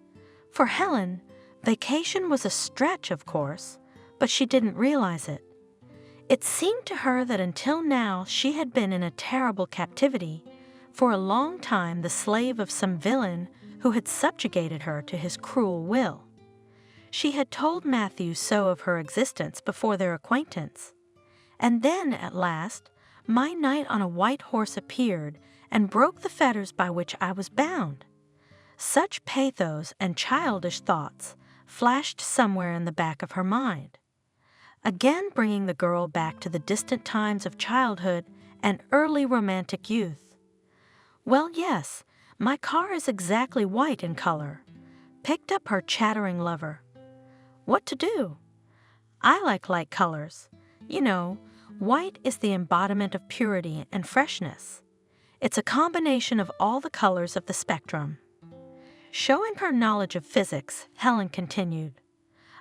For Helen, vacation was a stretch, of course, but she didn't realize it. It seemed to her that until now she had been in a terrible captivity, for a long time the slave of some villain who had subjugated her to his cruel will. She had told Matthew so of her existence before their acquaintance. And then, at last, my knight on a white horse appeared and broke the fetters by which I was bound. Such pathos and childish thoughts flashed somewhere in the back of her mind, again bringing the girl back to the distant times of childhood and early romantic youth. "Well, yes, my car is exactly white in color," picked up her chattering lover. "What to do? I like light colors. You know, white is the embodiment of purity and freshness. It's a combination of all the colors of the spectrum." Showing her knowledge of physics, Helen continued,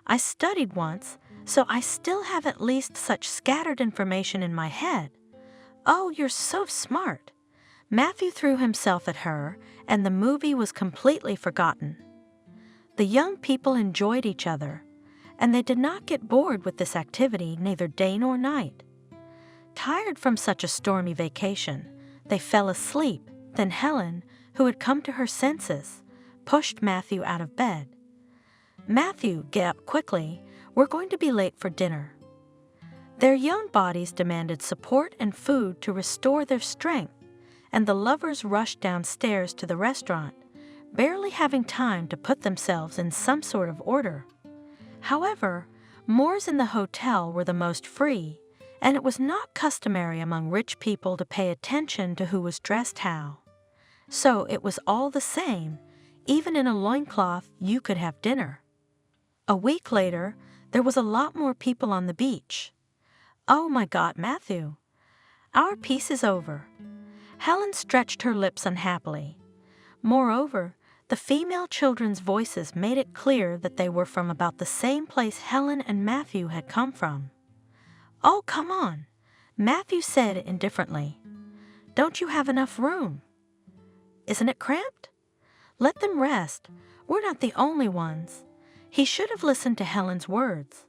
"I studied once, so I still have at least such scattered information in my head." "Oh, you're so smart. Matthew threw himself at her, and the movie was completely forgotten. The young people enjoyed each other, and they did not get bored with this activity neither day nor night. Tired from such a stormy vacation, they fell asleep. Then Helen, who had come to her senses, pushed Matthew out of bed. "Matthew, get up quickly. We're going to be late for dinner." Their young bodies demanded support and food to restore their strength, and the lovers rushed downstairs to the restaurant, barely having time to put themselves in some sort of order. However, Moors in the hotel were the most free, and it was not customary among rich people to pay attention to who was dressed how. So it was all the same. Even in a loincloth, you could have dinner. A week later, there was a lot more people on the beach. "Oh my God, Matthew, our piece is over." Helen stretched her lips unhappily. Moreover, the female children's voices made it clear that they were from about the same place Helen and Matthew had come from. "Oh, come on," Matthew said indifferently. "Don't you have enough room? Isn't it cramped? Let them rest. We're not the only ones." He should have listened to Helen's words.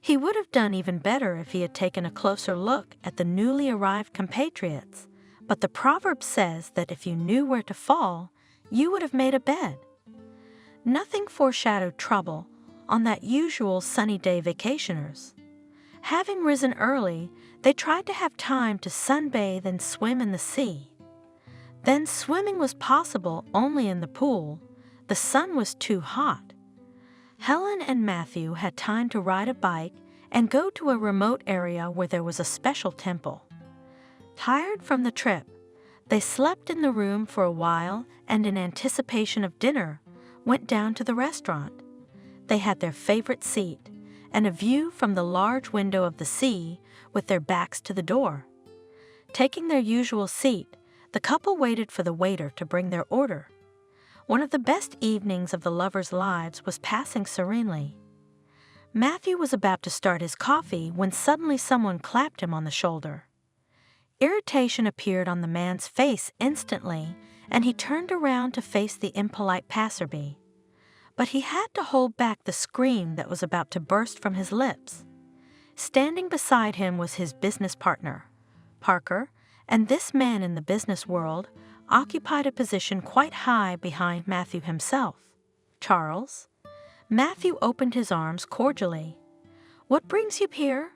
He would have done even better if he had taken a closer look at the newly arrived compatriots, but the proverb says that if you knew where to fall, you would have made a bed. Nothing foreshadowed trouble on that usual sunny day vacationers. Having risen early, they tried to have time to sunbathe and swim in the sea. Then swimming was possible only in the pool. The sun was too hot. Helen and Matthew had time to ride a bike and go to a remote area where there was a special temple. Tired from the trip, they slept in the room for a while and in anticipation of dinner, went down to the restaurant. They had their favorite seat and a view from the large window of the sea with their backs to the door. Taking their usual seat, the couple waited for the waiter to bring their order. One of the best evenings of the lovers' lives was passing serenely. Matthew was about to start his coffee when suddenly someone clapped him on the shoulder. Irritation appeared on the man's face instantly, and he turned around to face the impolite passerby. But he had to hold back the scream that was about to burst from his lips. Standing beside him was his business partner, Parker, and this man in the business world occupied a position quite high behind Matthew himself. "Charles?" Matthew opened his arms cordially. "What brings you here?"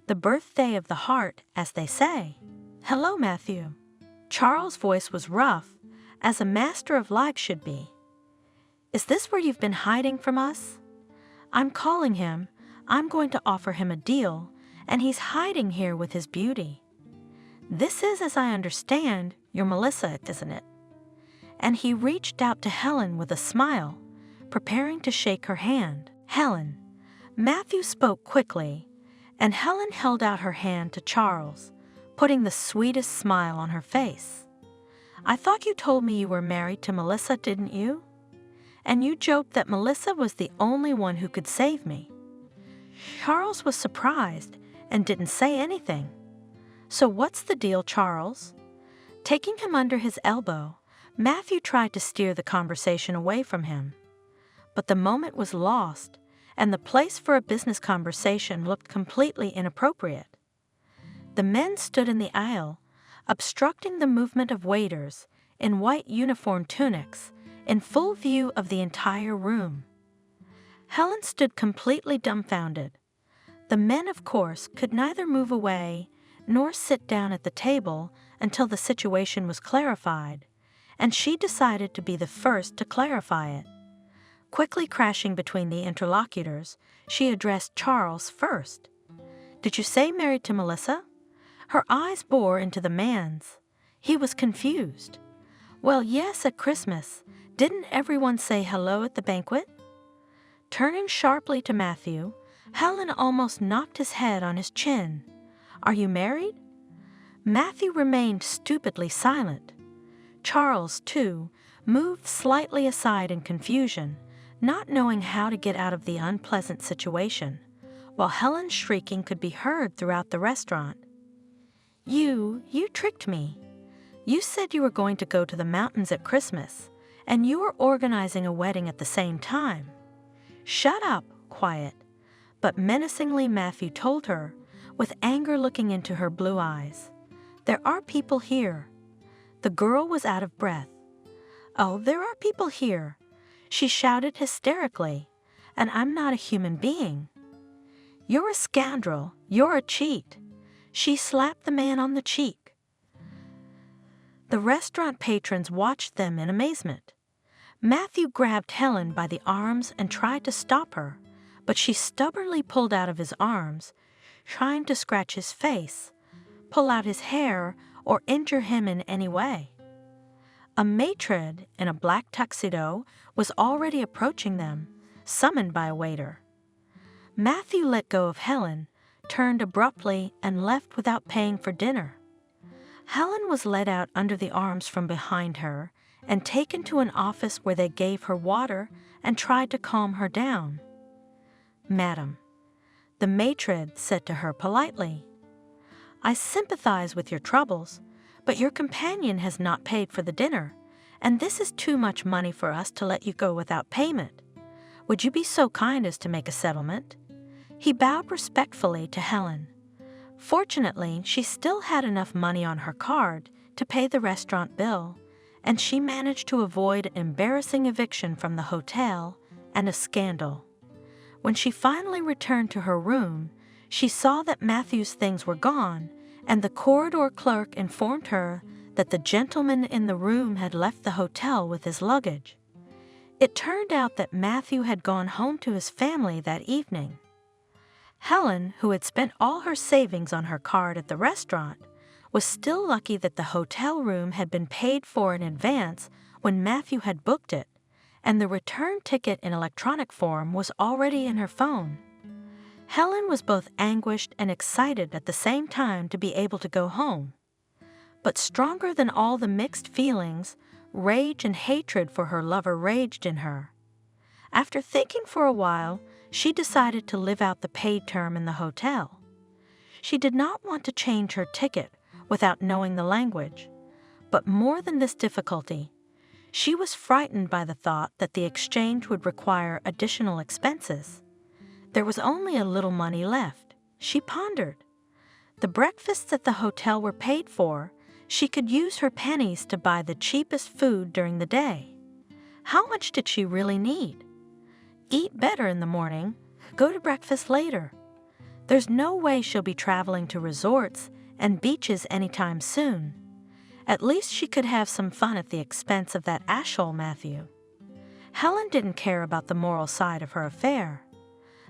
"The birthday of the heart, as they say." "Hello, Matthew." Charles' voice was rough, as a master of life should be. "Is this where you've been hiding from us?" "I'm calling him. I'm going to offer him a deal, and he's hiding here with his beauty." "This is, as I understand, your Melissa, isn't it?" And he reached out to Helen with a smile, preparing to shake her hand. "Helen." Matthew spoke quickly, and Helen held out her hand to Charles, putting the sweetest smile on her face. "I thought you told me you were married to Melissa, didn't you? And you joked that Melissa was the only one who could save me." Charles was surprised and didn't say anything. "So what's the deal, Charles?" Taking him under his elbow, Matthew tried to steer the conversation away from him. But the moment was lost, and the place for a business conversation looked completely inappropriate. The men stood in the aisle, obstructing the movement of waiters in white uniform tunics, in full view of the entire room. Helen stood completely dumbfounded. The men, of course, could neither move away nor sit down at the table until the situation was clarified, and she decided to be the first to clarify it. Quickly crashing between the interlocutors, she addressed Charles first. "Did you say married to Melissa?" Her eyes bore into the man's. He was confused. "Well, yes, at Christmas. Didn't everyone say hello at the banquet?" Turning sharply to Matthew, Helen almost knocked his head on his chin. "Are you married?" Matthew remained stupidly silent. Charles, too, moved slightly aside in confusion, not knowing how to get out of the unpleasant situation, while Helen's shrieking could be heard throughout the restaurant. You tricked me." You said you were going to go to the mountains at Christmas, and you were organizing a wedding at the same time. Shut up, quiet. But menacingly Matthew told her, with anger looking into her blue eyes. There are people here. The girl was out of breath. Oh, there are people here, she shouted hysterically, and I'm not a human being. You're a scoundrel. You're a cheat. She slapped the man on the cheek. The restaurant patrons watched them in amazement. Matthew grabbed Helen by the arms and tried to stop her, but she stubbornly pulled out of his arms, trying to scratch his face, pull out his hair, or injure him in any way. A matron in a black tuxedo was already approaching them, summoned by a waiter. Matthew let go of Helen, turned abruptly, and left without paying for dinner. Helen was led out under the arms from behind her and taken to an office where they gave her water and tried to calm her down. Madam, the matron said to her politely, I sympathize with your troubles, but your companion has not paid for the dinner, and this is too much money for us to let you go without payment. Would you be so kind as to make a settlement? He bowed respectfully to Helen. Fortunately, she still had enough money on her card to pay the restaurant bill, and she managed to avoid an embarrassing eviction from the hotel and a scandal. When she finally returned to her room, she saw that Matthew's things were gone, and the corridor clerk informed her that the gentleman in the room had left the hotel with his luggage. It turned out that Matthew had gone home to his family that evening. Helen, who had spent all her savings on her card at the restaurant, was still lucky that the hotel room had been paid for in advance when Matthew had booked it, and the return ticket in electronic form was already in her phone. Helen was both anguished and excited at the same time to be able to go home. But stronger than all the mixed feelings, rage and hatred for her lover raged in her. After thinking for a while, she decided to live out the paid term in the hotel. She did not want to change her ticket without knowing the language, but more than this difficulty, she was frightened by the thought that the exchange would require additional expenses. There was only a little money left, she pondered. The breakfasts at the hotel were paid for. She could use her pennies to buy the cheapest food during the day. How much did she really need? Eat better in the morning, go to breakfast later. There's no way she'll be traveling to resorts and beaches anytime soon. At least she could have some fun at the expense of that asshole Matthew. Helen didn't care about the moral side of her affair.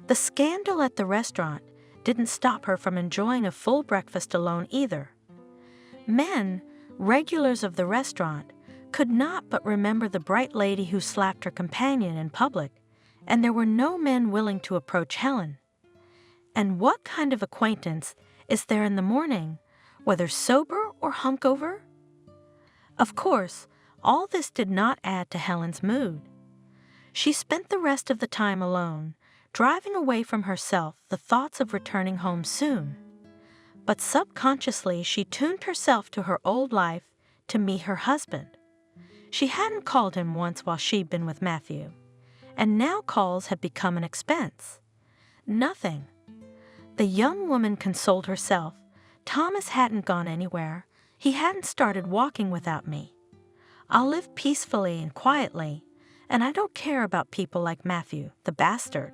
The scandal at the restaurant didn't stop her from enjoying a full breakfast alone either. Men, regulars of the restaurant, could not but remember the bright lady who slapped her companion in public, and there were no men willing to approach Helen. And what kind of acquaintance is there in the morning, whether sober or hungover? Of course, all this did not add to Helen's mood. She spent the rest of the time alone, driving away from herself the thoughts of returning home soon. But subconsciously she tuned herself to her old life to meet her husband. She hadn't called him once while she'd been with Matthew, and now calls had become an expense. Nothing. The young woman consoled herself. Thomas hadn't gone anywhere. He hadn't started walking without me. I'll live peacefully and quietly, and I don't care about people like Matthew, the bastard.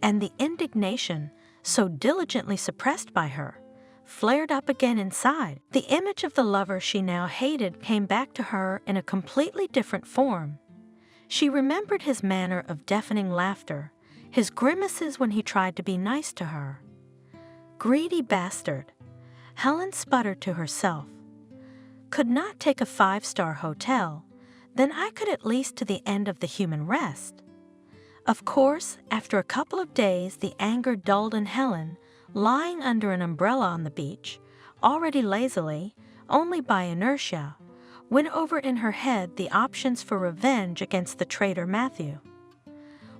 And the indignation, so diligently suppressed by her, flared up again inside. The image of the lover she now hated came back to her in a completely different form. She remembered his manner of deafening laughter, his grimaces when he tried to be nice to her. Greedy bastard. Helen sputtered to herself. Could not take a 5-star hotel, then I could at least to the end of the human rest. Of course, after a couple of days, the anger dulled in Helen, lying under an umbrella on the beach, already lazily, only by inertia, went over in her head the options for revenge against the traitor Matthew.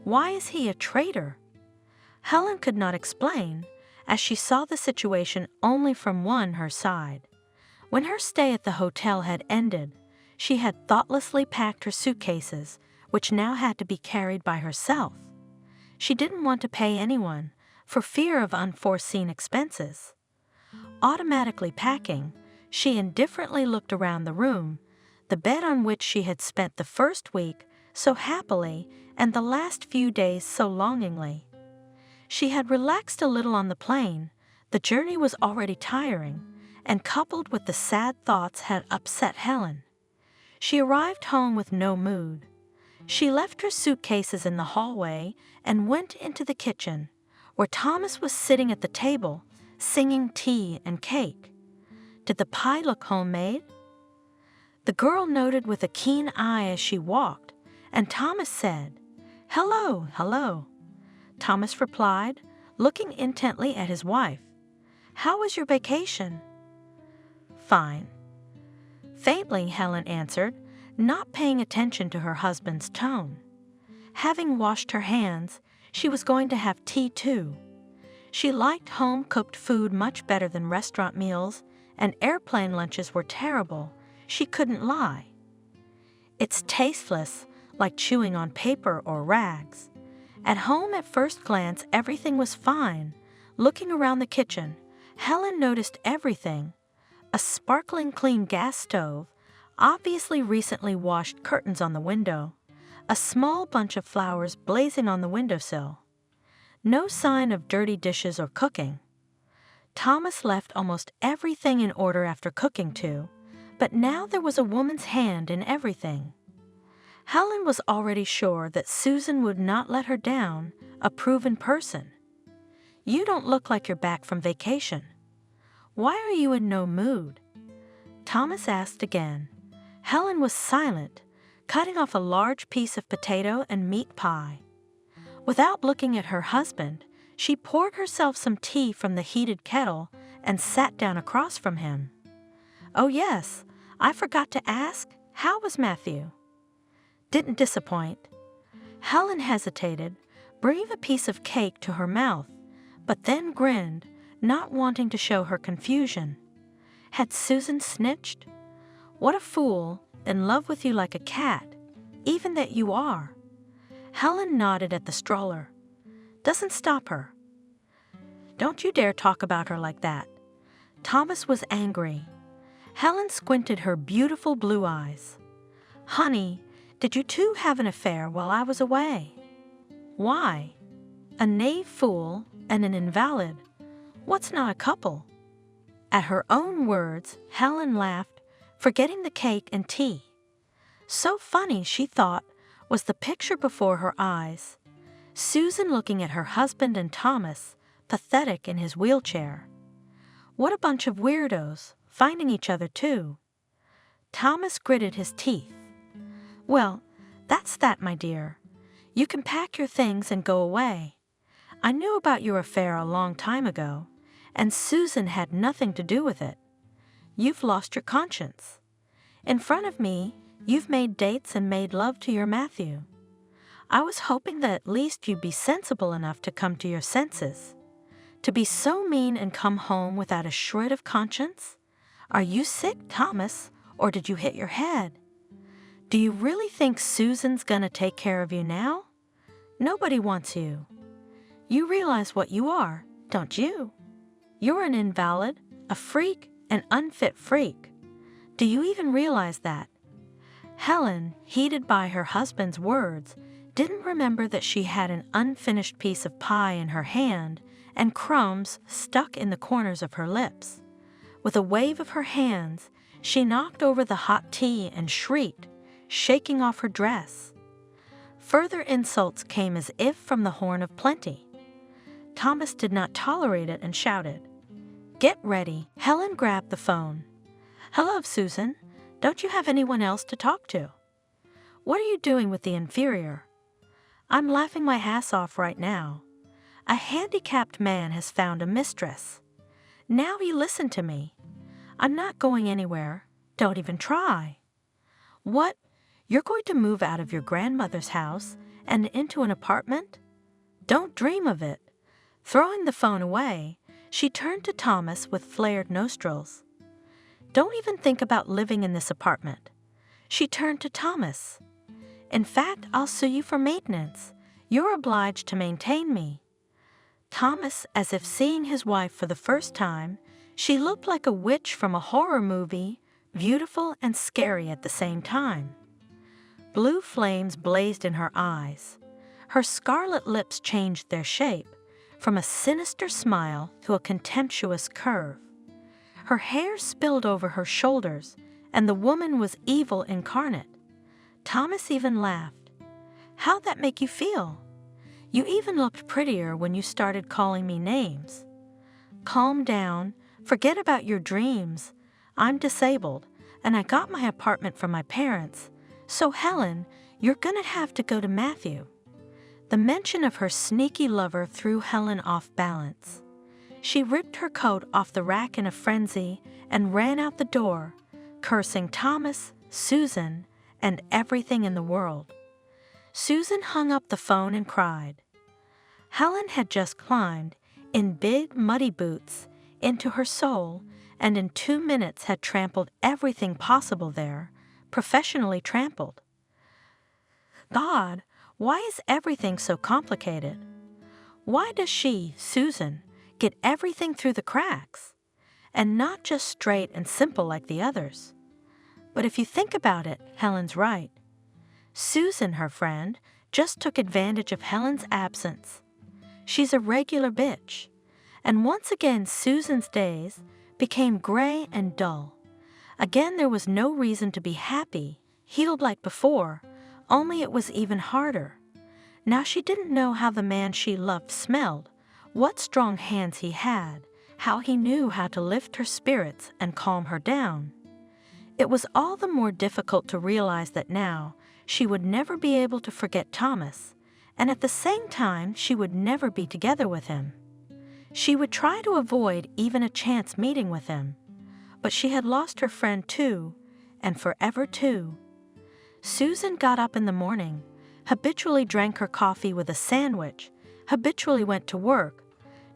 Why is he a traitor? Helen could not explain, as she saw the situation only from her side. When her stay at the hotel had ended, she had thoughtlessly packed her suitcases, which now had to be carried by herself. She didn't want to pay anyone, for fear of unforeseen expenses. Automatically packing, she indifferently looked around the room, the bed on which she had spent the first week so happily and the last few days so longingly. She had relaxed a little on the plane. The journey was already tiring, and coupled with the sad thoughts had upset Helen. She arrived home with no mood. She left her suitcases in the hallway and went into the kitchen, where Thomas was sitting at the table, singing tea and cake. Did the pie look homemade? The girl noted with a keen eye as she walked, and Thomas said, "Hello, hello." Thomas replied, looking intently at his wife, "How was your vacation?" "Fine." Faintly, Helen answered, not paying attention to her husband's tone. Having washed her hands, she was going to have tea too. She liked home-cooked food much better than restaurant meals, and airplane lunches were terrible. She couldn't lie. It's tasteless, like chewing on paper or rags. At home, at first glance, everything was fine. Looking around the kitchen, Helen noticed everything. A sparkling clean gas stove, obviously recently washed curtains on the window, a small bunch of flowers blazing on the windowsill. No sign of dirty dishes or cooking. Thomas left almost everything in order after cooking too, but now there was a woman's hand in everything. Helen was already sure that Susan would not let her down, a proven person. "You don't look like you're back from vacation. Why are you in no mood?" Thomas asked again. Helen was silent, cutting off a large piece of potato and meat pie. Without looking at her husband, she poured herself some tea from the heated kettle and sat down across from him. "Oh yes, I forgot to ask, how was Matthew?" "Didn't disappoint." Helen hesitated, bringing a piece of cake to her mouth, but then grinned, not wanting to show her confusion. Had Susan snitched? What a fool, in love with you like a cat, even that you are. Helen nodded at the stroller. "Doesn't stop her." "Don't you dare talk about her like that." Thomas was angry. Helen squinted her beautiful blue eyes. "Honey, did you two have an affair while I was away?" "Why? A knave fool and an invalid. What's not a couple?" At her own words, Helen laughed, forgetting the cake and tea. So funny, she thought, was the picture before her eyes. Susan looking at her husband and Thomas, pathetic in his wheelchair. What a bunch of weirdos, finding each other too. Thomas gritted his teeth. "Well, that's that, my dear. You can pack your things and go away. I knew about your affair a long time ago, and Susan had nothing to do with it. You've lost your conscience. In front of me, you've made dates and made love to your Matthew. I was hoping that at least you'd be sensible enough to come to your senses. To be so mean and come home without a shred of conscience? Are you sick, Thomas, or did you hit your head? Do you really think Susan's gonna take care of you now? Nobody wants you. You realize what you are, don't you? You're an invalid, a freak, an unfit freak. Do you even realize that?" Helen, heated by her husband's words, didn't remember that she had an unfinished piece of pie in her hand and crumbs stuck in the corners of her lips. With a wave of her hands, she knocked over the hot tea and shrieked, shaking off her dress. Further insults came as if from the horn of plenty. Thomas did not tolerate it and shouted, "Get ready." Helen grabbed the phone. "Hello, Susan. Don't you have anyone else to talk to?" "What are you doing with the inferior?" "I'm laughing my ass off right now. A handicapped man has found a mistress. Now you listen to me. I'm not going anywhere. Don't even try." "What? You're going to move out of your grandmother's house and into an apartment? Don't dream of it." Throwing the phone away, she turned to Thomas with flared nostrils. Don't even think about living in this apartment." She turned to Thomas. "In fact, I'll sue you for maintenance. You're obliged to maintain me." Thomas, as if seeing his wife for the first time, she looked like a witch from a horror movie, beautiful and scary at the same time. Blue flames blazed in her eyes. Her scarlet lips changed their shape, from a sinister smile to a contemptuous curve. Her hair spilled over her shoulders, and the woman was evil incarnate. Thomas even laughed. "How'd that make you feel? You even looked prettier when you started calling me names." "Calm down. Forget about your dreams. I'm disabled, and I got my apartment from my parents. So, Helen, you're gonna have to go to Matthew." The mention of her sneaky lover threw Helen off balance. She ripped her coat off the rack in a frenzy and ran out the door, cursing Thomas, Susan, and everything in the world. Susan hung up the phone and cried. Helen had just climbed, in big muddy boots, into her soul, and in 2 minutes had trampled everything possible there, professionally trampled. God, why is everything so complicated? Why does she, Susan, get everything through the cracks, and not just straight and simple like the others? But if you think about it, Helen's right. Susan, her friend, just took advantage of Helen's absence. She's a regular bitch. And once again, Susan's days became gray and dull. Again, there was no reason to be happy, healed like before, only it was even harder. Now she didn't know how the man she loved smelled, what strong hands he had, how he knew how to lift her spirits and calm her down. It was all the more difficult to realize that now she would never be able to forget Thomas, and at the same time she would never be together with him. She would try to avoid even a chance meeting with him, but she had lost her friend too, and forever too. Susan got up in the morning, habitually drank her coffee with a sandwich, habitually went to work,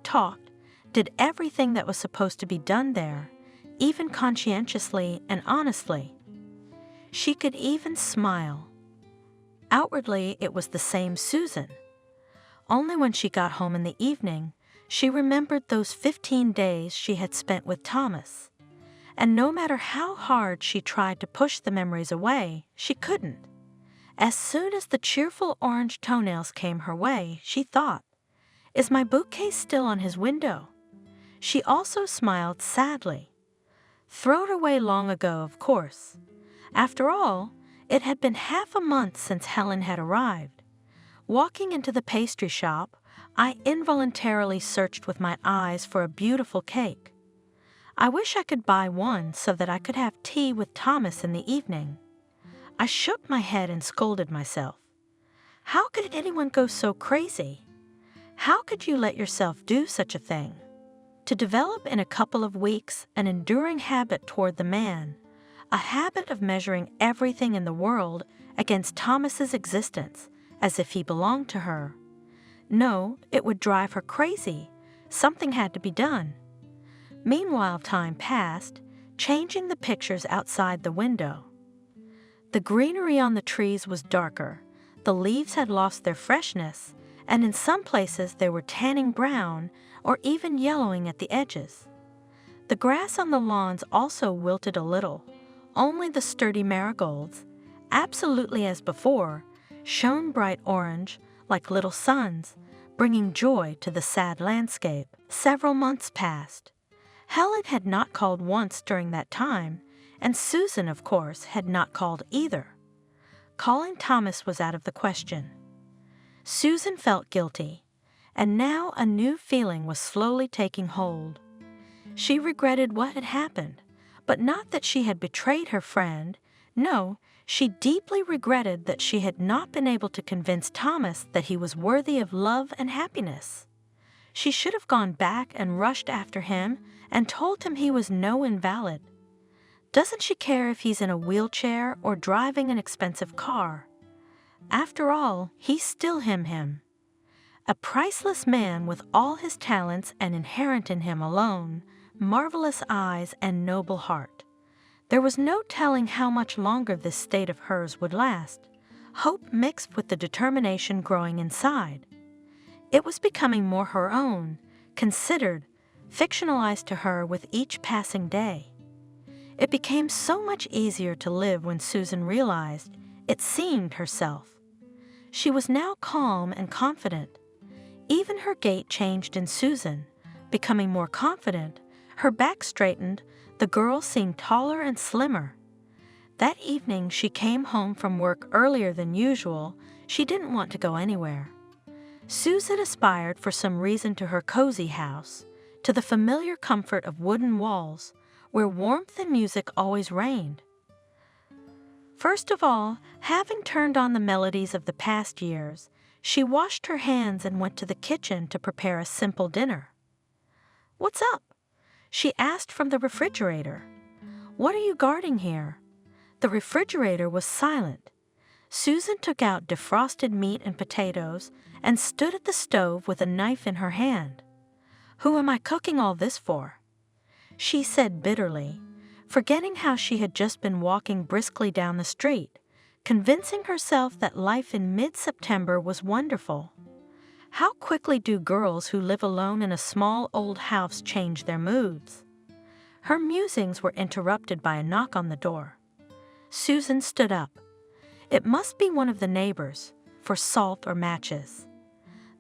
talked, did everything that was supposed to be done there, even conscientiously and honestly. She could even smile. Outwardly, it was the same Susan. Only when she got home in the evening, she remembered those 15 days she had spent with Thomas. And no matter how hard she tried to push the memories away, she couldn't. As soon as the cheerful orange toenails came her way, she thought, "Is my bookcase still on his window?" She also smiled sadly. Thrown away long ago, of course. After all, it had been half a month since Helen had arrived. Walking into the pastry shop, I involuntarily searched with my eyes for a beautiful cake. I wish I could buy one so that I could have tea with Thomas in the evening. I shook my head and scolded myself. How could anyone go so crazy? How could you let yourself do such a thing? To develop in a couple of weeks an enduring habit toward the man, a habit of measuring everything in the world against Thomas's existence as if he belonged to her. No, it would drive her crazy. Something had to be done. Meanwhile, time passed, changing the pictures outside the window. The greenery on the trees was darker, the leaves had lost their freshness, and in some places they were tanning brown or even yellowing at the edges. The grass on the lawns also wilted a little. Only the sturdy marigolds, absolutely as before, shone bright orange like little suns, bringing joy to the sad landscape. Several months passed. Helen had not called once during that time, and Susan, of course, had not called either. Calling Thomas was out of the question. Susan felt guilty, and now a new feeling was slowly taking hold. She regretted what had happened, but not that she had betrayed her friend. No, she deeply regretted that she had not been able to convince Thomas that he was worthy of love and happiness. She should have gone back and rushed after him and told him he was no invalid. Doesn't she care if he's in a wheelchair or driving an expensive car? After all, he's still him. A priceless man with all his talents and inherent in him alone, marvelous eyes and noble heart. There was no telling how much longer this state of hers would last, hope mixed with the determination growing inside. It was becoming more her own, considered, fictionalized to her with each passing day. It became so much easier to live when Susan realized it seemed herself. She was now calm and confident. Even her gait changed in Susan, becoming more confident. Her back straightened, the girl seemed taller and slimmer. That evening she came home from work earlier than usual. She didn't want to go anywhere. Susan aspired for some reason to her cozy house, to the familiar comfort of wooden walls, where warmth and music always reigned. First of all, having turned on the melodies of the past years, she washed her hands and went to the kitchen to prepare a simple dinner. "What's up?" she asked from the refrigerator. "What are you guarding here?" The refrigerator was silent. Susan took out defrosted meat and potatoes and stood at the stove with a knife in her hand. "Who am I cooking all this for?" she said bitterly, forgetting how she had just been walking briskly down the street, convincing herself that life in mid-September was wonderful. How quickly do girls who live alone in a small old house change their moods? Her musings were interrupted by a knock on the door. Susan stood up. It must be one of the neighbors, for salt or matches.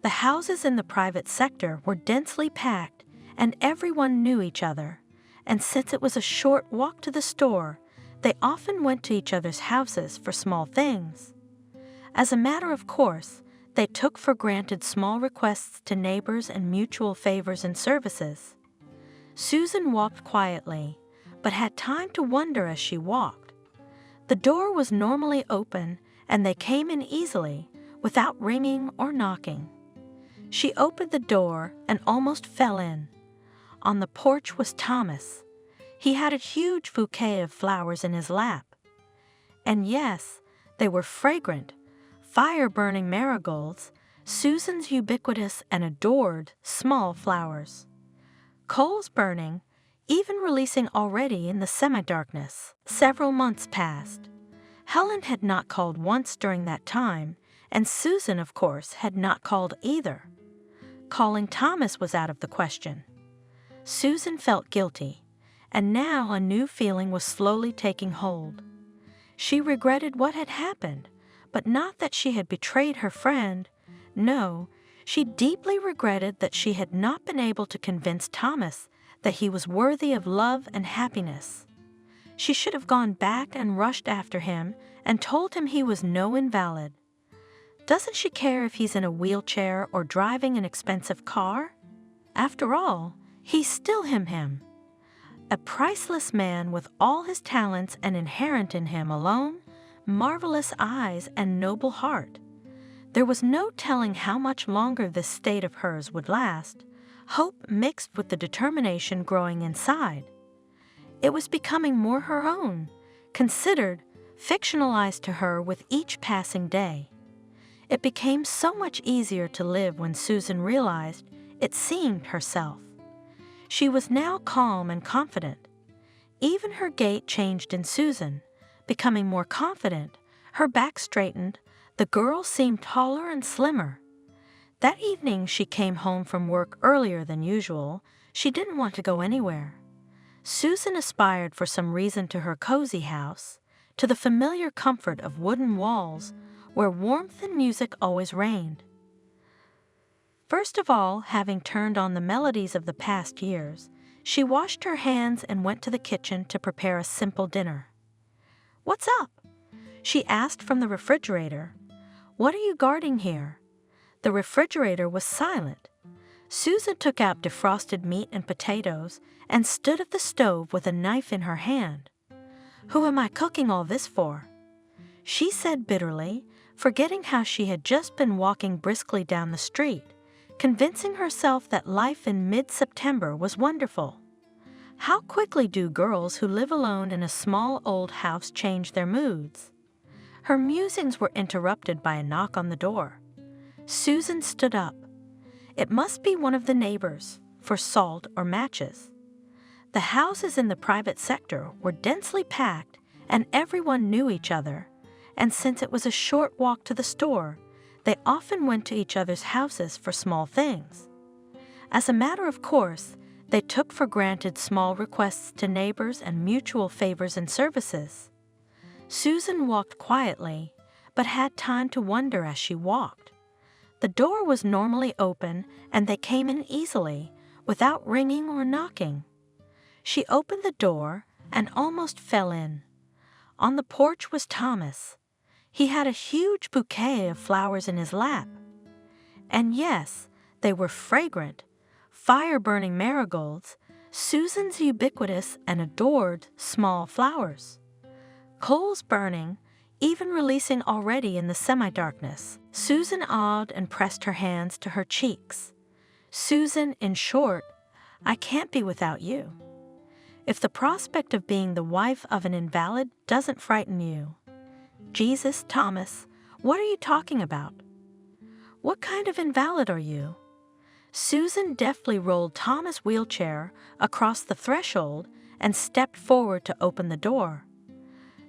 The houses in the private sector were densely packed, and everyone knew each other, and since it was a short walk to the store, they often went to each other's houses for small things. As a matter of course, they took for granted small requests to neighbors and mutual favors and services. Susan walked quietly, but had time to wonder as she walked. The door was normally open, and they came in easily, without ringing or knocking. She opened the door and almost fell in. On the porch was Thomas. He had a huge bouquet of flowers in his lap. And yes, they were fragrant, fire-burning marigolds, Susan's ubiquitous and adored small flowers. Coals burning, even releasing already in the semi-darkness. Several months passed. Helen had not called once during that time, and Susan, of course, had not called either. Calling Thomas was out of the question. Susan felt guilty, and now a new feeling was slowly taking hold. She regretted what had happened, but not that she had betrayed her friend. No, she deeply regretted that she had not been able to convince Thomas that he was worthy of love and happiness. She should have gone back and rushed after him and told him he was no invalid. Doesn't she care if he's in a wheelchair or driving an expensive car? After all, he's still him. A priceless man with all his talents and inherent in him alone, marvelous eyes and noble heart. There was no telling how much longer this state of hers would last, hope mixed with the determination growing inside. It was becoming more her own, considered, fictionalized to her with each passing day. It became so much easier to live when Susan realized it seemed herself. She was now calm and confident. Even her gait changed in Susan, becoming more confident, her back straightened, the girl seemed taller and slimmer. That evening she came home from work earlier than usual. She didn't want to go anywhere. Susan aspired for some reason to her cozy house, to the familiar comfort of wooden walls, where warmth and music always reigned. First of all, having turned on the melodies of the past years, she washed her hands and went to the kitchen to prepare a simple dinner. "What's up?" she asked from the refrigerator. "What are you guarding here?" The refrigerator was silent. Susan took out defrosted meat and potatoes and stood at the stove with a knife in her hand. "Who am I cooking all this for?" she said bitterly, forgetting how she had just been walking briskly down the street, convincing herself that life in mid-September was wonderful. How quickly do girls who live alone in a small old house change their moods? Her musings were interrupted by a knock on the door. Susan stood up. It must be one of the neighbors, for salt or matches. The houses in the private sector were densely packed and everyone knew each other, and since it was a short walk to the store, they often went to each other's houses for small things. As a matter of course, they took for granted small requests to neighbors and mutual favors and services. Susan walked quietly, but had time to wonder as she walked. The door was normally open and they came in easily, without ringing or knocking. She opened the door and almost fell in. On the porch was Thomas. He had a huge bouquet of flowers in his lap. And yes, they were fragrant, fire-burning marigolds, Susan's ubiquitous and adored small flowers. Coals burning, even releasing already in the semi-darkness. Susan awed and pressed her hands to her cheeks. Susan, in short, I can't be without you. If the prospect of being the wife of an invalid doesn't frighten you, Jesus, Thomas, what are you talking about? What kind of invalid are you? Susan deftly rolled Thomas' wheelchair across the threshold and stepped forward to open the door.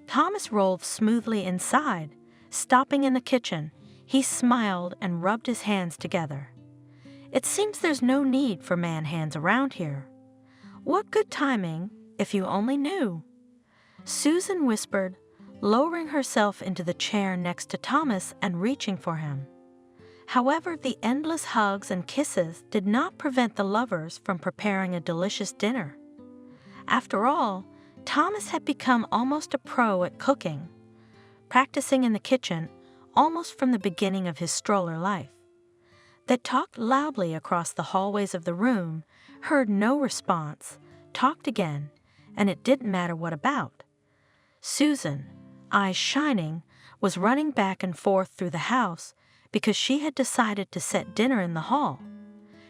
Thomas rolled smoothly inside, stopping in the kitchen. He smiled and rubbed his hands together. It seems there's no need for man hands around here. What good timing, if you only knew. Susan whispered, lowering herself into the chair next to Thomas and reaching for him. However, the endless hugs and kisses did not prevent the lovers from preparing a delicious dinner. After all, Thomas had become almost a pro at cooking, practicing in the kitchen almost from the beginning of his stroller life. They talked loudly across the hallways of the room, heard no response, talked again, and it didn't matter what about. Susan, eyes shining, was running back and forth through the house because she had decided to set dinner in the hall.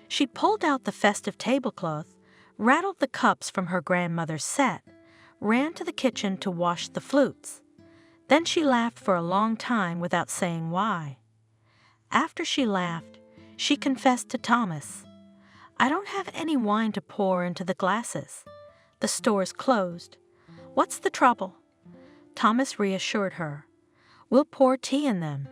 She pulled out the festive tablecloth, rattled the cups from her grandmother's set, ran to the kitchen to wash the flutes. Then she laughed for a long time without saying why. After she laughed, she confessed to Thomas, I don't have any wine to pour into the glasses. The store's closed. What's the trouble? Thomas reassured her. We'll pour tea in them.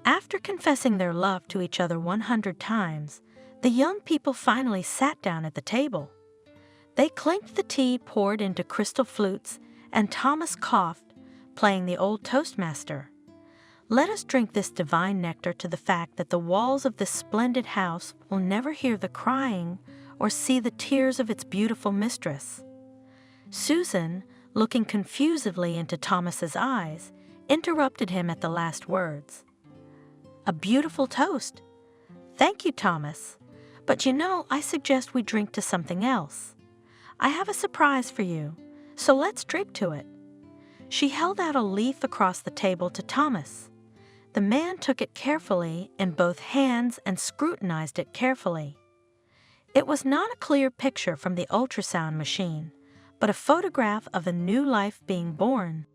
After confessing their love to each other 100 times, the young people finally sat down at the table. They clinked the tea poured into crystal flutes, and Thomas coughed, playing the old Toastmaster. Let us drink this divine nectar to the fact that the walls of this splendid house will never hear the crying or see the tears of its beautiful mistress. Susan, looking confusedly into Thomas's eyes, interrupted him at the last words. A beautiful toast. Thank you, Thomas. But you know, I suggest we drink to something else. I have a surprise for you, so let's drink to it. She held out a leaf across the table to Thomas. The man took it carefully in both hands and scrutinized it carefully. It was not a clear picture from the ultrasound machine, but a photograph of a new life being born.